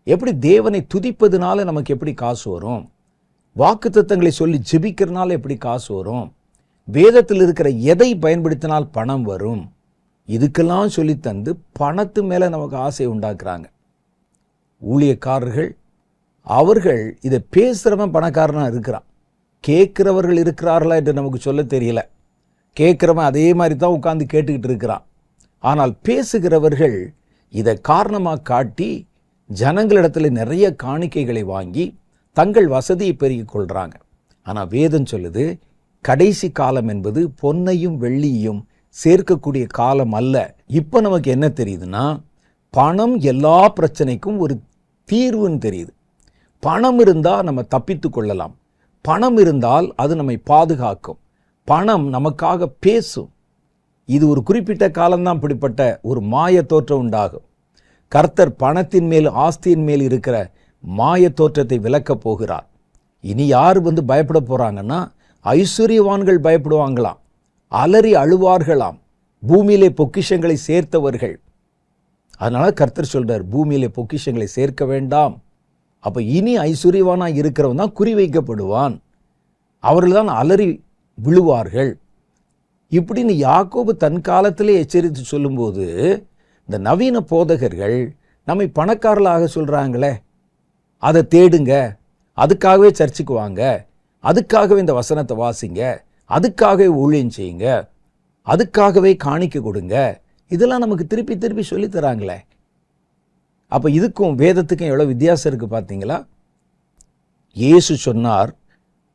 எப்படி தேவனை துதிப்பதுனால நமக்கு எப்படி காசு வரும், வாக்குத்தத்தங்களை சொல்லி ஜெபிக்கிறதுனால எப்படி காசு வரும், வேதத்தில் இருக்கிற எதை பயன்படுத்தினால் பணம் வரும், இதுக்கெல்லாம் சொல்லித்தந்து பணத்து மேலே நமக்கு ஆசை உண்டாக்குறாங்க. ஊழியக்காரர்கள் அவர்கள் இதை பேசுகிறவன் பணக்காரனாக இருக்கிறான், கேட்குறவர்கள் இருக்கிறார்களா என்று நமக்கு சொல்ல தெரியல. கேட்குறவன் அதே மாதிரி தான் உட்கார்ந்து கேட்டுக்கிட்டு இருக்கிறான். ஆனால் பேசுகிறவர்கள் இதை காரணமாக காட்டி ஜனங்களிடத்தில் நிறைய காணிக்கைகளை வாங்கி தங்கள் வசதியை பெருகிக் கொள்கிறாங்க. ஆனால் வேதம் சொல்லுது, கடைசி காலம் என்பது பொன்னையும் வெள்ளியும் சேர்க்கக்கூடிய காலம் அல்ல. இப்போ நமக்கு என்ன தெரியுதுன்னா, பணம் எல்லா பிரச்சனைக்கும் ஒரு தீர்வுன்னு தெரியுது. பணம் இருந்தால் நம்ம தப்பித்து கொள்ளலாம், பணம் இருந்தால் அது நம்மை பாதுகாக்கும், பணம் நமக்காக பேசும். இது ஒரு குறிப்பிட்ட காலம்தான் இப்படிப்பட்ட ஒரு மாய தோற்றம் உண்டாகும். கர்த்தர் பணத்தின் மேல் ஆஸ்தியின் மேல் இருக்கிற மாய தோற்றத்தை விலக்கப் போகிறார். இனி யார் பயப்பட போகிறாங்கன்னா, ஐஸ்வர்யவான்கள் பயப்படுவாங்களாம், அலறி அழுவார்களாம், பூமியிலே பொக்கிஷங்களை சேர்த்தவர்கள். அதனால கர்த்தர் சொல்றார், பூமியிலே பொக்கிஷங்களை சேர்க்க வேண்டாம். அப்போ இனி ஐஸ்வர்யவானாக இருக்கிறவன் தான் குறிவைக்கப்படுவான், அவர்கள் தான் அலறி விழுவார்கள். இப்படின்னு யாக்கோபு தன் காலத்திலே எச்சரித்து சொல்லும்போது, இந்த நவீன போதகர்கள் நம்மை பணக்காரர்களாக சொல்கிறாங்களே, அதை தேடுங்க, அதுக்காகவே சர்ச்சுக்கு வாங்க, அதுக்காகவே இந்த வசனத்தை வாசிங்க, அதுக்காகவே ஊழியம் செய்யுங்க, அதுக்காகவே காணிக்க கொடுங்க, இதெல்லாம் நமக்கு திருப்பி திருப்பி சொல்லித்தராங்களே. அப்போ இதுக்கும் வேதத்துக்கும் எவ்வளோ வித்தியாசம் இருக்குது பார்த்தீங்களா? இயேசு சொன்னார்,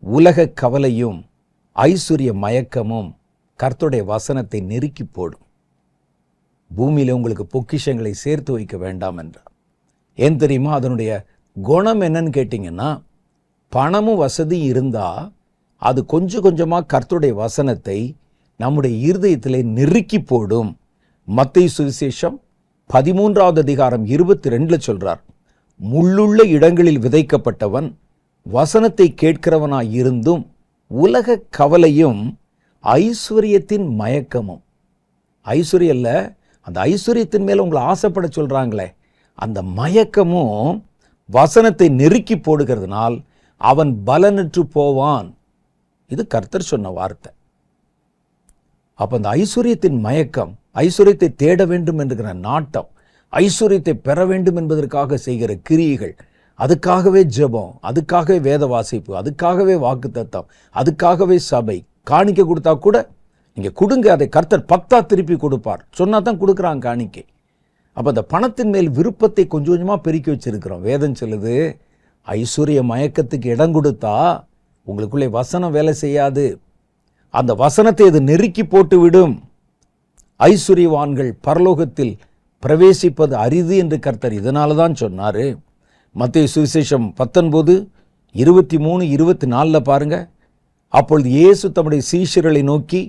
உலக கவலையும் ஐஸ்வர்ய மயக்கமும் கர்த்தருடைய வசனத்தை நெருக்கி போடும், பூமியில் உங்களுக்கு பொக்கிஷங்களை சேர்த்து வைக்க வேண்டாம் என்றார். ஏன் தெரியுமா? அதனுடைய குணம் என்னன்னு கேட்டிங்கன்னா, பணமும் வசதியும் இருந்தால் அது கொஞ்சம் கொஞ்சமாக கர்த்தருடைய வசனத்தை நம்முடைய இருதயத்திலே நெருக்கி போடும். மத்தேயு சுவிசேஷம் 13வது அதிகாரம் 22 சொல்றார், முள்ளுள்ள இடங்களில் விதைக்கப்பட்டவன் வசனத்தை கேட்கிறவனாய் இருந்தும் உலக கவலையும் ஐஸ்வர்யத்தின் மயக்கமும், ஐஸ்வர்யம் இல்லை, அந்த ஐஸ்வர்யத்தின் மேலே உங்களை ஆசைப்பட சொல்கிறாங்களே, அந்த மயக்கமும் வசனத்தை நெருக்கி போடுகிறதுனால் அவன் பலனற்று போவான். இது கர்த்தர் சொன்ன வார்த்தை. அப்போ அந்த ஐஸ்வர்யத்தின் மயக்கம், ஐஸ்வர்யத்தை தேட வேண்டும் என்கிற நாட்டம், ஐஸ்வர்யத்தை பெற வேண்டும் என்பதற்காக செய்கிற கிரியைகள், அதுக்காகவே ஜெபம், அதுக்காகவே வேத வாசிப்பு, அதுக்காகவே வாக்குத்தத்தம், அதுக்காகவே சபை, காணிக்கை கொடுத்தா கூட நீங்கள் கொடுங்க, அதை கர்த்தர் 10 திருப்பி கொடுப்பார் சொன்னா தான் கொடுக்குறாங்க காணிக்கை. அப்போ அந்த பணத்தின் மேல் விருப்பத்தை கொஞ்சம் கொஞ்சமாக பெருக்கி வச்சிருக்கிறோம். வேதம் சொல்லுது, ஐஸ்வர்ய மயக்கத்துக்கு இடம் கொடுத்தா உங்களுக்குள்ளே வசனம் வேலை செய்யாது, அந்த வசனத்தை அது நெருக்கி போட்டு விடும். ஐஸ்வர்யவான்கள் பரலோகத்தில் பிரவேசிப்பது அரிது என்று கர்த்தர் இதனால தான் சொன்னார். மத்தேயு சுவிசேஷம் 19:23-24 பாருங்க. அப்பொழுது இயேசு தம்முடைய சீஷர்களை நோக்கி,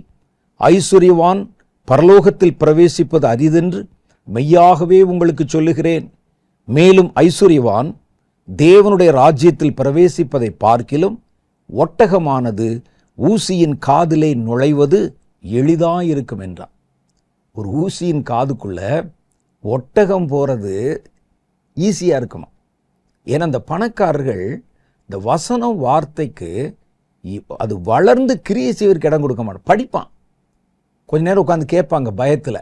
ஐசுரியவான் பரலோகத்தில் பிரவேசிப்பது அரிதென்று மெய்யாகவே உங்களுக்கு சொல்லுகிறேன். மேலும் ஐசுரியவான் தேவனுடைய ராஜ்யத்தில் பிரவேசிப்பதை பார்க்கிலும் ஒட்டகமானது ஊசியின் காதிலே நுழைவது எளிதாயிருக்கும் என்றார். ஒரு ஊசியின் காதுக்குள்ள ஒட்டகம் போறது ஈஸியா இருக்குமா? ஏன்னா அந்த பணக்காரர்கள் இந்த வசனம் வார்த்தைக்கு அது வளர்ந்து கிரியை செய்வதற்கு இடம் கொடுக்க மாட்டான். படிப்பான், கொஞ்ச நேரம் உட்காந்து கேட்பாங்க பயத்தில்.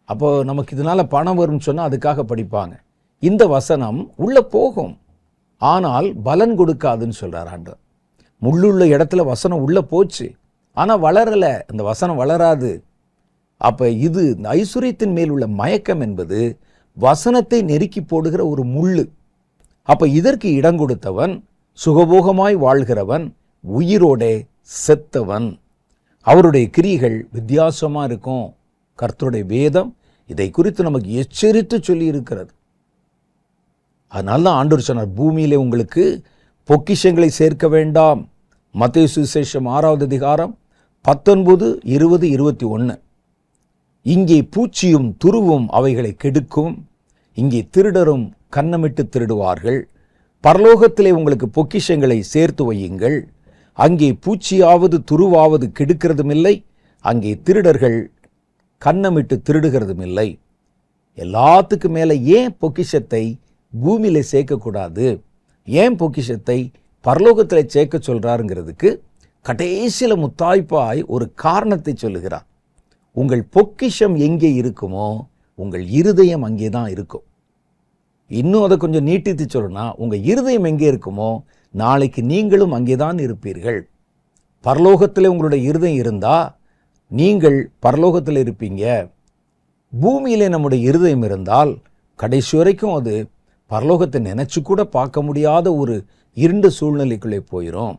அப்போ நமக்கு இதனால பணம் வரும்னு சொன்னால் அதுக்காக படிப்பாங்க. இந்த வசனம் உள்ள போகும், ஆனால் பலன் கொடுக்காதுன்னு சொல்றார் ஆண்டவர். முள்ளுள்ள இடத்துல வசனம் உள்ள போச்சு, ஆனால் வளரலை, அந்த வசனம் வளராது. அப்போ இது இந்த ஐசுரியத்தின் மேல் உள்ள மயக்கம் என்பது வசனத்தை நெருக்கி போடுகிற ஒரு முள்ளு. அப்போ இதற்கு இடம் கொடுத்தவன் சுகபோகமாய் வாழ்கிறவன், உயிரோடே செத்தவன். அவருடைய கிரியைகள் வித்தியாசமாக இருக்கும். கர்த்தருடைய வேதம் இதை குறித்து நமக்கு எச்சரித்து சொல்லி இருக்கிறது. அதனால தான் ஆண்டவர் சொன்னார், பூமியிலே உங்களுக்கு பொக்கிஷங்களை சேர்க்க வேண்டாம். மத்தேயு சுவிசேஷம் 6:19-20-21. இங்கே பூச்சியும் துருவும் அவைகளை கெடுக்கும், இங்கே திருடரும் கன்னமிட்டு திருடுவார்கள். பரலோகத்திலே உங்களுக்கு பொக்கிஷங்களை சேர்த்து வையுங்கள். அங்கே பூச்சியாவது துருவாவது கெடுக்கிறதும் இல்லை, அங்கே திருடர்கள் கன்னமிட்டு திருடுகிறதும் இல்லை. எல்லாத்துக்கும் மேலே ஏன் பொக்கிஷத்தை பூமியில சேர்க்கக்கூடாது, ஏன் பொக்கிஷத்தை பரலோகத்தில் சேர்க்க சொல்றாருங்கிறதுக்கு கடைசியில முத்தாய்ப்பாய் ஒரு காரணத்தை சொல்லுகிறார். உங்கள் பொக்கிஷம் எங்கே இருக்குமோ உங்கள் இருதயம் அங்கே தான் இருக்கும். இன்னும் அதை கொஞ்சம் நீட்டித்து சொல்லணும்னா, உங்க இருதயம் எங்கே இருக்குமோ நாளைக்கு நீங்களும் அங்கேதான் இருப்பீர்கள். பரலோகத்தில் உங்களுடைய இருதயம் இருந்தா நீங்கள் பரலோகத்தில் இருப்பீங்க. பூமியிலே நம்முடைய இருதயம் இருந்தால் கடைசி வரைக்கும் அது பரலோகத்தை நினைச்சு கூட பார்க்க முடியாத ஒரு இருண்ட சூழ்நிலைக்குள்ளே போயிடும்.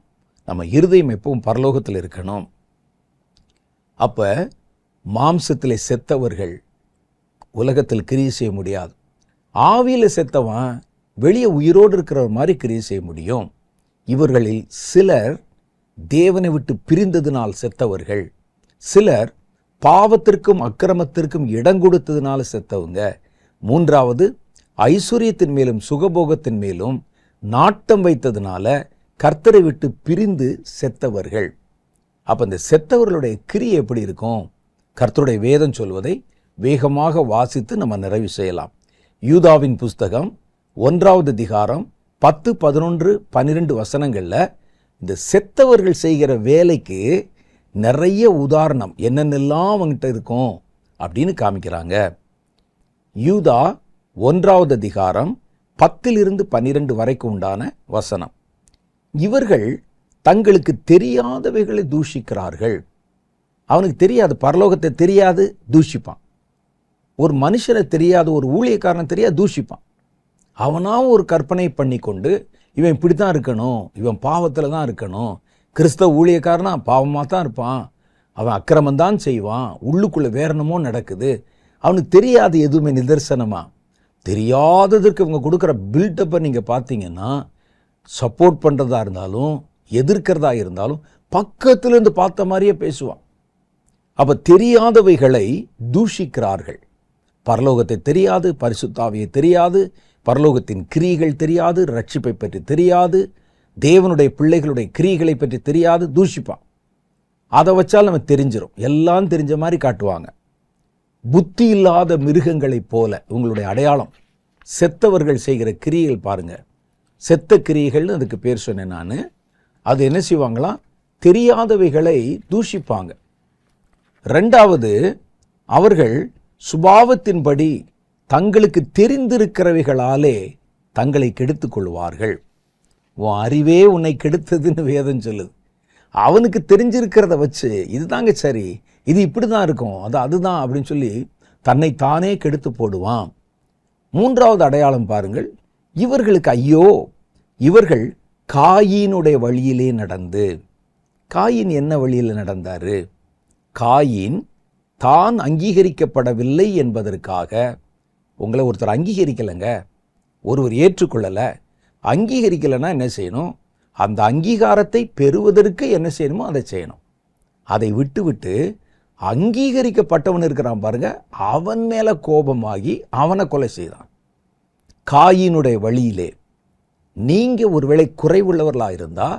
நம்ம இருதயம் எப்பவும் பரலோகத்தில் இருக்கணும். அப்ப மாம்சத்திலே செத்தவர்கள் உலகத்தில் கிரியை செய்ய முடியாது. ஆவியில செத்தவன் வெளியே உயிரோடு இருக்கிற மாதிரி கிரியை செய்ய முடியும். இவர்களில் சிலர் தேவனை விட்டு பிரிந்ததினால் செத்தவர்கள், சிலர் பாவத்திற்கும் அக்கிரமத்திற்கும் இடம் கொடுத்ததினால செத்தவங்க. மூன்றாவது, ஐஸ்வர்யத்தின் மேலும் சுகபோகத்தின் மேலும் நாட்டம் வைத்ததினால கர்த்தரை விட்டு பிரிந்து செத்தவர்கள். அப்ப இந்த செத்தவர்களுடைய கிரியை எப்படி இருக்கும்? கர்த்தருடைய வேதம் சொல்வதை வேகமாக வாசித்து நம்ம நிறைவு செய்யலாம். யூதாவின் புஸ்தகம் 1வது அதிகாரம் 10, 11, 12 வசனங்கள்ல இந்த செத்தவர்கள் செய்கிற வேலைக்கு நிறைய உதாரணம் என்னென்னலாம் அவங்ககிட்ட இருக்கும் அப்படின்னு காமிக்கிறாங்க. யூதா 1வது அதிகாரம் 10 12 வரைக்கும் உண்டான வசனம். இவர்கள் தங்களுக்கு தெரியாதவைகளை தூஷிக்கிறார்கள். அவனுக்கு தெரியாது, பரலோகத்தை தெரியாது, தூஷிப்பான். ஒரு மனுஷனை தெரியாது, ஒரு ஊழியக்காரனை தெரியாது, தூஷிப்பான். அவனாவும் ஒரு கற்பனை பண்ணி கொண்டு இவன் இப்படித்தான் இருக்கணும், இவன் பாவத்தில் தான் இருக்கணும், கிறிஸ்தவ ஊழியக்காரனா பாவமாக தான் இருப்பான், அவன் அக்கிரமந்தான் செய்வான், உள்ளுக்குள்ளே வேற என்னமோ நடக்குது. அவனுக்கு தெரியாது எதுவுமே நிதர்சனமா. தெரியாததற்கு இவங்க கொடுக்குற பில்டப்பை நீங்கள் பார்த்தீங்கன்னா, சப்போர்ட் பண்ணுறதா இருந்தாலும் எதிர்க்கிறதா இருந்தாலும் பக்கத்திலிருந்து பார்த்த மாதிரியே பேசுவான். அப்போ தெரியாதவைகளை தூஷிக்கிறார்கள். பரலோகத்தை தெரியாது, பரிசுத்த ஆவியை தெரியாது, பரலோகத்தின் கிரியைகள் தெரியாது, ரட்சிப்பை பற்றி தெரியாது, தேவனுடைய பிள்ளைகளுடைய கிரியைகளை பற்றி தெரியாது, தூஷிப்பான். அதை வச்சால் நம்ம தெரிஞ்சிடும், எல்லாம் தெரிஞ்ச மாதிரி காட்டுவாங்க. புத்தி இல்லாத மிருகங்களைப் போல உங்களுடைய அடையாளம். செத்தவர்கள் செய்கிற கிரியைகள் பாருங்க, செத்த கிரியைகள்னு அதுக்கு பேர் சொன்னேன் நான். அது என்ன செய்வாங்களாம்? தெரியாதவைகளை தூஷிப்பாங்க. ரெண்டாவது, அவர்கள் சுபாவத்தின்படி தங்களுக்கு தெரிந்திருக்கிறவைகளாலே தங்களை கெடுத்துக் கொள்வார்கள். உன் அறிவே உன்னை கெடுத்ததுன்னு வேதம் சொல்லுது. அவனுக்கு தெரிஞ்சிருக்கிறத வச்சு இதுதாங்க சரி, இது இப்படி தான் இருக்கும், அதுதான் அப்படின்னு சொல்லி தன்னை தானே கெடுத்து போடுவான். மூன்றாவது அடையாளம் பாருங்கள், இவர்களுக்கு ஐயோ, இவர்கள் காயினுடைய வழியிலே நடந்து. காயின் என்ன வழியில் நடந்தாரு? காயின் தான் அங்கீகரிக்கப்படவில்லை என்பதற்காக, உங்களை ஒருத்தர் அங்கீகரிக்கலைங்க, ஒருவர் ஏற்றுக்கொள்ளலை, அங்கீகரிக்கலைன்னா என்ன செய்யணும்? அந்த அங்கீகாரத்தை பெறுவதற்கு என்ன செய்யணுமோ அதை செய்யணும். அதை விட்டு அங்கீகரிக்கப்பட்டவன் இருக்கிறான் பாருங்க, அவன் மேலே கோபமாகி அவனை கொலை செய்தான். காயினுடைய வழியிலே நீங்கள் ஒருவேளை குறைவுள்ளவர்களாக இருந்தால்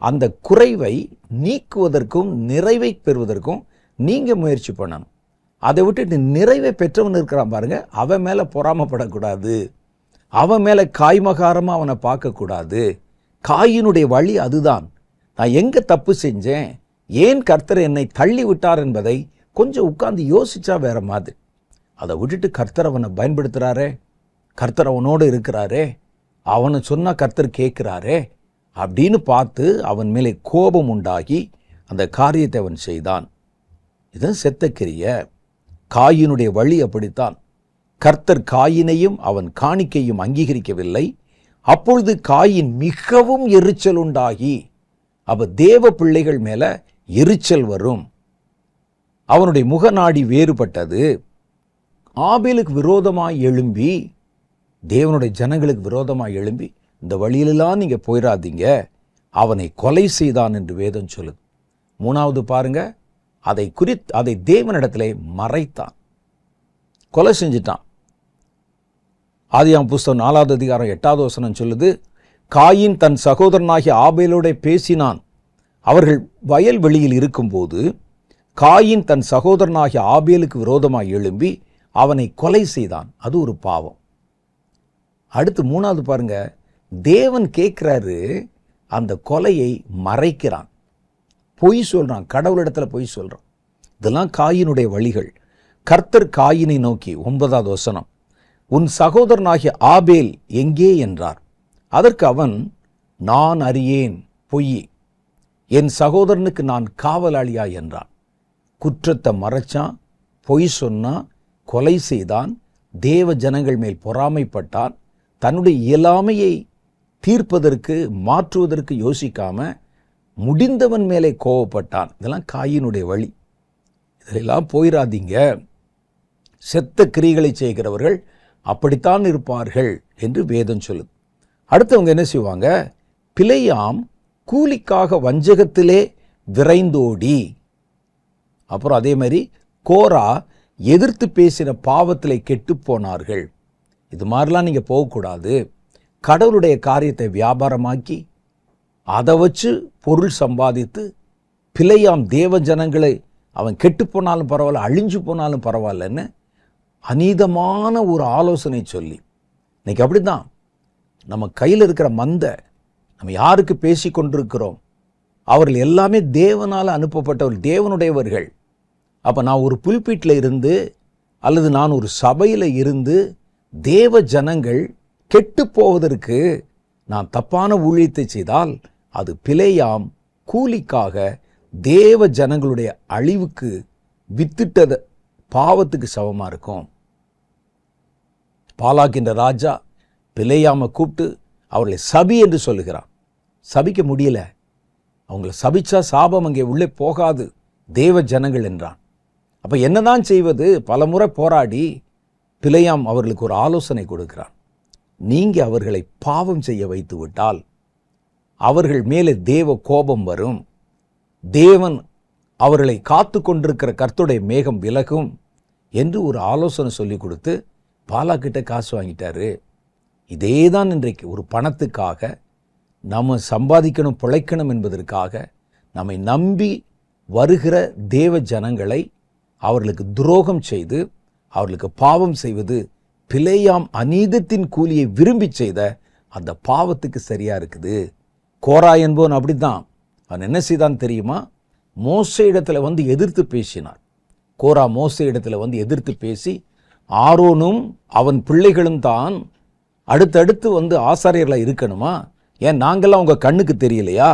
அந்த குறைவை நீக்குவதற்கும் நிறைவை பெறுவதற்கும் நீங்கள் முயற்சி பண்ணணும். அதை விட்டுட்டு நிறைவை பெற்றவன் இருக்கிறான் பாருங்க, அவன் மேலே பொறாமப்படக்கூடாது, அவன் மேலே காய்மகாரமாக அவனை பார்க்கக்கூடாது. காயினுடைய வழி அதுதான். நான் எங்கே தப்பு செஞ்சேன், ஏன் கர்த்தர் என்னை தள்ளி விட்டார் என்பதை கொஞ்சம் உட்கார்ந்து யோசிச்சா வேற மாதிரி. அதை விட்டுட்டு கர்த்தர் அவனை பயன்படுத்துகிறாரே, கர்த்தர் அவனோடு இருக்கிறாரே, அவனை சொன்னால் கர்த்தர் கேட்குறாரே அப்படின்னு பார்த்து அவன் மேலே கோபம் உண்டாகி அந்த காரியத்தை அவன் செய்தான். இதுதான் செத்த கிரிய. காயினுடைய வழி அப்படித்தான். கர்த்தர் காயினையும் அவன் காணிக்கையும் அங்கீகரிக்கவில்லை. அப்பொழுது காயின் மிகவும் எரிச்சல் உண்டாகி, அப்ப தேவ பிள்ளைகள் மேல எரிச்சல் வரும். அவனுடைய முகநாடி வேறுபட்டது. ஆபேலுக்கு விரோதமாய் எழும்பி, தேவனுடைய ஜனங்களுக்கு விரோதமாய் எழும்பி, இந்த வழியிலெல்லாம் நீங்க போயிடாதீங்க, அவனை கொலை செய்தான் என்று வேதம் சொல்லுது. மூணாவது பாருங்க, அதை தேவனிடத்திலே மறைத்தான், கொலை செஞ்சிட்டான். ஆதியாகமம் புஸ்தகம் 4வது அதிகாரம் 8வது வசனம் சொல்லுது, காயின் தன் சகோதரனாகிய ஆபேலோட பேசினான். அவர்கள் வயல்வெளியில் இருக்கும்போது காயின் தன் சகோதரனாகிய ஆபேலுக்கு விரோதமாய் எழும்பி அவனை கொலை செய்தான். அது ஒரு பாவம். அடுத்து 3வது பாருங்க, தேவன் கேட்கிறாரு, அந்த கொலையை மறைக்கிறான், பொய் சொல்றான், கடவுளிடத்துல பொய் சொல்றான். இதெல்லாம் காயினுடைய வழிகள். கர்த்தர் காயினை நோக்கி 9வது வசனம், உன் சகோதரனாகிய ஆபேல் எங்கே என்றார். அதற்கு அவன், நான் அறியேன், பொய், என் சகோதரனுக்கு நான் காவலாளியா என்றான். குற்றத்தை மறைச்சான், பொய் சொன்னான், கொலை செய்தான், தேவ ஜனங்கள் மேல் பொறாமைப்பட்டான், தன்னுடைய இயலாமையை தீர்ப்பதற்கு மாற்றுவதற்கு யோசிக்காம முடிந்தவன் மேலே கோவப்பட்டான். இதெல்லாம் காயினுடைய வழி. இதெல்லாம் போயிடாதீங்க. செத்த கிரிகளை செய்கிறவர்கள் அப்படித்தான் இருப்பார்கள் என்று வேதம் சொல்லுது. அடுத்தவங்க என்ன செய்வாங்க, பிலேயாம் கூலிக்காக வஞ்சகத்திலே விரைந்தோடி, அப்புறம் அதே மாதிரி கோரா எதிர்த்து பேசின பாவத்திலே கெட்டு போனார்கள். இது மாதிரிலாம் நீங்கள் போகக்கூடாது. கடவுளுடைய காரியத்தை வியாபாரமாக்கி அதை வச்சு பொருள் சம்பாதித்து, பிலேயாம் தேவ ஜனங்களை அவன் கெட்டு போனாலும் பரவாயில்ல, அழிஞ்சு போனாலும் பரவாயில்லன்னு அநீதமான ஒரு ஆலோசனை சொல்லி, இன்னைக்கு அப்படிதான் நம்ம கையில் இருக்கிற மந்தை, நம்ம யாருக்கு பேசி கொண்டிருக்கிறோம், அவர்கள் எல்லாமே தேவனால் அனுப்பப்பட்டவர்கள், தேவனுடையவர்கள். அப்போ நான் ஒரு புல்பீட்டில் இருந்து அல்லது நான் ஒரு சபையில் இருந்து தேவ ஜனங்கள் கெட்டு போவதற்கு நான் தப்பான ஊழியத்தை செய்தால் அது பிலேயாம் கூலிக்காக தேவ ஜனங்களுடைய அழிவுக்கு வித்திட்டத பாவத்துக்கு சமமாக இருக்கும். பாலாக்கின்ற ராஜா பிலேயாமை கூப்பிட்டு அவர்களை சபி என்று சொல்லுகிறான். சபிக்க முடியல, அவங்கள சபிச்சா சாபம் அங்கே உள்ளே போகாது தேவ ஜனங்கள் என்றான். அப்போ என்னதான் செய்வது? பலமுறை போராடி பிலேயாம் அவர்களுக்கு ஒரு ஆலோசனை கொடுக்கிறான். நீங்கள் அவர்களை பாவம் செய்ய வைத்து விட்டால் அவர்கள் மேலே தேவ கோபம் வரும், தேவன் அவர்களை காத்து கொண்டிருக்கிற கர்த்தருடைய மேகம் விலகும் என்று ஒரு ஆலோசனை சொல்லி கொடுத்து பாலாக்கிட்ட காசு வாங்கிட்டாரு. இதே தான் இன்றைக்கு ஒரு பணத்துக்காக, நம்ம சம்பாதிக்கணும், பிழைக்கணும் என்பதற்காக நம்மை நம்பி வருகிற தேவ ஜனங்களை அவர்களுக்கு துரோகம் செய்து அவர்களுக்கு பாவம் செய்வது பிலேயாம் அநீதத்தின் கூலியை விரும்பி செய்த அந்த பாவத்துக்கு சரியா இருக்குது. கோரா என்பவன் அப்படித்தான். அவன் என்ன செய்தான் தெரியுமா? மோசே இடத்துல வந்து எதிர்த்து பேசினார். கோரா மோசே இடத்துல வந்து எதிர்த்து பேசி, ஆரோனும் அவன் பிள்ளைகளும் தான் அடுத்தடுத்து வந்து ஆசாரியர்களாக இருக்கணுமா? ஏன் நாங்கள்லாம் உங்கள் கண்ணுக்கு தெரியலையா?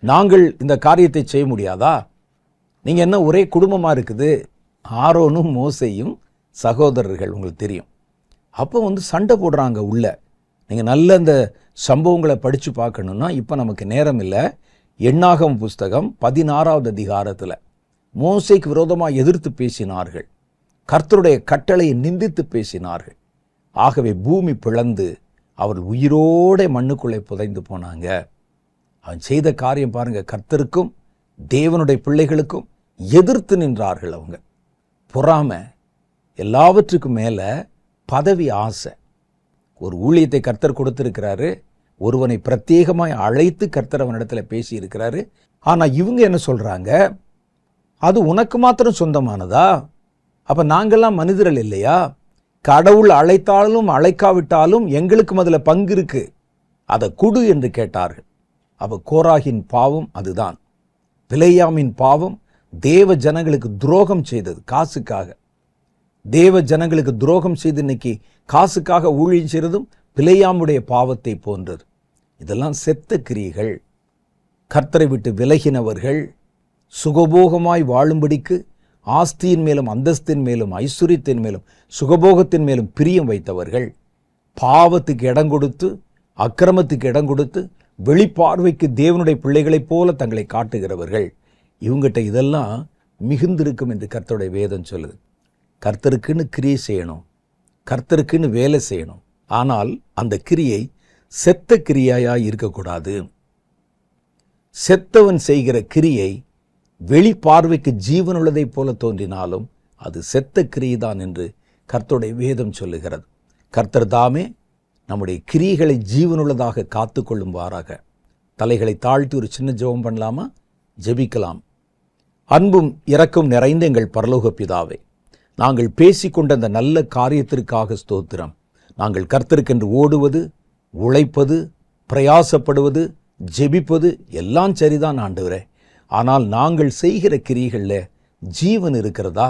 நாங்கள் இந்த காரியத்தை செய்ய முடியாதா? நீங்கள் என்ன ஒரே குடும்பமாக இருக்குது? ஆரோனும் மோசேயும் சகோதரர்கள், உங்களுக்கு தெரியும். அப்போ வந்து சண்டை போடுறாங்க உள்ள. நீங்கள் நல்ல இந்த சம்பவங்களை படித்து பார்க்கணுன்னா இப்போ நமக்கு நேரம் இல்லை. எண்ணாகம புஸ்தகம் 16வது அதிகாரத்தில் மோசேக்கு விரோதமாக எதிர்த்து பேசினார்கள், கர்த்தருடைய கட்டளையை நிந்தித்து பேசினார்கள். ஆகவே பூமி பிளந்து அவர்கள் உயிரோட மண்ணுக்குள்ளே புதைந்து போனாங்க. அவன் செய்த காரியம் பாருங்க, கர்த்தருக்கும் தேவனுடைய பிள்ளைகளுக்கும் எதிர்த்து நின்றார்கள். அவங்க பொறாமை, எல்லாவற்றுக்கும் மேல பதவி ஆசை. ஒரு ஊழியத்தை கர்த்தர் கொடுத்திருக்கிறாரு, ஒருவனை பிரத்யேகமாய் அழைத்து கர்த்தர் அவனிடத்துல பேசி இருக்கிறாரு. ஆனா இவங்க என்ன சொல்றாங்க, அது உனக்கு மாத்திரம் சொந்தமானதா? அப்ப நாங்கெல்லாம் மனிதர்கள் இல்லையா? கடவுள் அழைத்தாலும் அழைக்காவிட்டாலும் எங்களுக்கு அதுல பங்கு இருக்கு, அதை கொடு என்று கேட்டார்கள். அப்ப கோராகின் பாவம் அதுதான். பிலேயாமின் பாவம் தேவ ஜனங்களுக்கு துரோகம் செய்தது. காசுக்காக தேவ ஜனங்களுக்கு துரோகம் செய்து இன்னைக்கு காசுக்காக ஊழியம் செய்வதும் பிலேயாமுடைய பாவத்தை போன்றது. இதெல்லாம் செத்த கிரியைகள். கர்த்தரை விட்டு விலகினவர்கள், சுகபோகமாய் வாழும்படிக்கு ஆஸ்தியின் மேலும் அந்தஸ்தின் மேலும் ஐஸ்வர்யத்தின் மேலும் சுகபோகத்தின் மேலும் பிரியம் வைத்தவர்கள், பாவத்துக்கு இடம் கொடுத்து அக்கிரமத்துக்கு இடம் கொடுத்து வெளிப்பார்வைக்கு தேவனுடைய பிள்ளைகளைப் போல தங்களை காட்டுகிறவர்கள். இவங்கிட்ட இதெல்லாம் மிகுந்திருக்கும் என்று கர்த்தருடைய வேதம் சொல்லுது. கர்த்தருக்குன்னு கிரியை செய்யணும், கர்த்தருக்குன்னு வேலை செய்யணும். ஆனால் அந்த கிரியை செத்த கிரியாய் இருக்கக்கூடாது. செத்தவன் செய்கிற கிரியை வெளிப்பார்வைக்கு ஜீவனுள்ளதை போல தோன்றினாலும் அது செத்த கிரியைதான் என்று கர்த்தருடைய வேதம் சொல்லுகிறது. கர்த்தர் தாமே நம்முடைய கிரியைகளை ஜீவனுள்ளதாக காத்து கொள்ளும்வாராக. தலைகளை தாழ்த்தி ஒரு சின்ன ஜெபம் பண்ணலாமா? ஜெபிக்கலாம். அன்பும் இரக்கம் நிறைந்த எங்கள் பரலோக பிதாவே, நாங்கள் பேசிக்கொண்ட அந்த நல்ல காரியத்திற்காக ஸ்தோத்திரம். நாங்கள் கர்த்தருக்கென்று ஓடுவது, உழைப்பது, பிரயாசப்படுவது, ஜெபிப்பது எல்லாம் சரிதான் ஆண்டவரே. ஆனால் நாங்கள் செய்கிற கிரியைகளில் ஜீவன் இருக்கிறதா?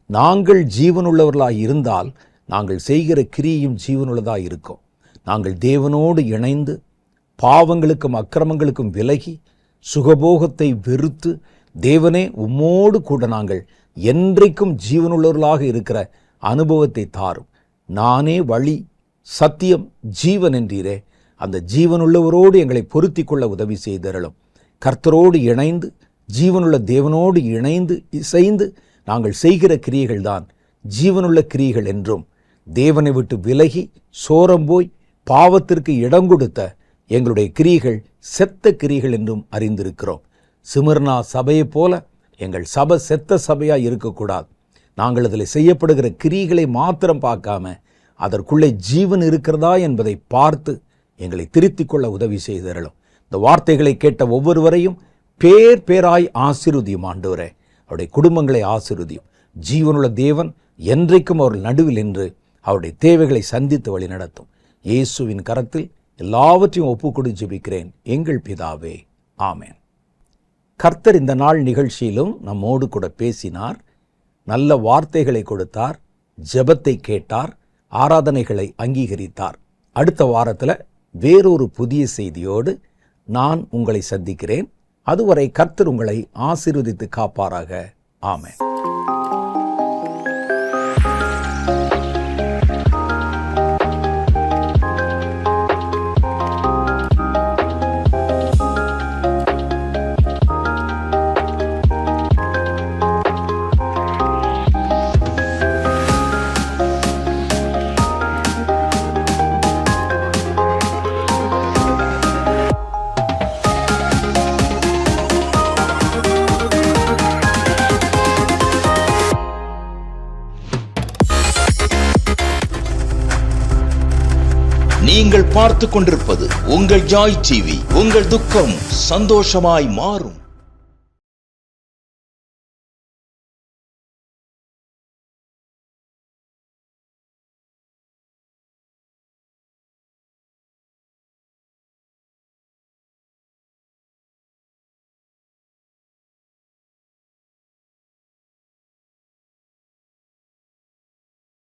நாங்கள் ஜீவனுள்ளவர்களாக இருந்தால் நாங்கள் செய்கிற கிரியையும் ஜீவனுள்ளதாக இருக்கும். நாங்கள் தேவனோடு இணைந்து பாவங்களுக்கும் அக்கிரமங்களுக்கும் விலகி சுகபோகத்தை வெறுத்து தேவனே உம்மோடு கூட நாங்கள் என்றைக்கும் ஜீவனுள்ளவர்களாக இருக்கிற அனுபவத்தை தாரும். நானே வழி, சத்தியம், ஜீவன் என்றீரே, அந்த ஜீவனுள்ளவரோடு எங்களை பொருத்தி கொள்ள உதவி செய்தருளும். கர்த்தரோடு இணைந்து ஜீவனுள்ள தேவனோடு இணைந்து இசைந்து நாங்கள் செய்கிற கிரியைகள் தான் ஜீவனுள்ள கிரியைகள் என்றும், தேவனை விட்டு விலகி சோரம் போய் பாவத்திற்கு இடம் கொடுத்த எங்களுடைய கிரியைகள் செத்த கிரியைகள் என்றும் அறிந்திருக்கிறோம். சிமிர்னா சபையைப் போல எங்கள் சபை செத்த சபையாக இருக்கக்கூடாது. நாங்கள் அதில் செய்யப்படுகிற கிரியைகளை மாத்திரம் பார்க்காம அதற்குள்ளே ஜீவன் இருக்கிறதா என்பதை பார்த்து எங்களை திருத்திக் கொள்ள உதவி செய்தருளும். இந்த வார்த்தைகளை கேட்ட ஒவ்வொருவரையும் பேர் பேராய் ஆசீர்வதியும் ஆண்டவரே. அவருடைய குடும்பங்களை ஆசீர்வதியும். ஜீவனுள்ள தேவன் என்றைக்கும் அவர் நடுவில் நின்று அவருடைய தேவைகளை சந்தித்து வழி நடத்தும். இயேசுவின் கரத்தில் எல்லாவற்றையும் ஒப்புக்கொடு ஜெபிக்கிறேன் எங்கள் பிதாவே, ஆமென். கர்த்தர் இந்த நாள் நிகழ்ச்சியிலும் நம்மோடு கூட பேசினார், நல்ல வார்த்தைகளை கொடுத்தார், ஜெபத்தை கேட்டார், ஆராதனைகளை அங்கீகரித்தார். அடுத்த வாரத்தில் வேறொரு புதிய செய்தியோடு நான் உங்களை சந்திக்கிறேன். அதுவரை கர்த்தர் உங்களை ஆசீர்வதித்து காப்பாராக. ஆமென். நீங்கள் பார்த்துக் கொண்டிருப்பது உங்கள் ஜாய் டிவி. உங்கள் துக்கம் சந்தோஷமாய் மாறும்.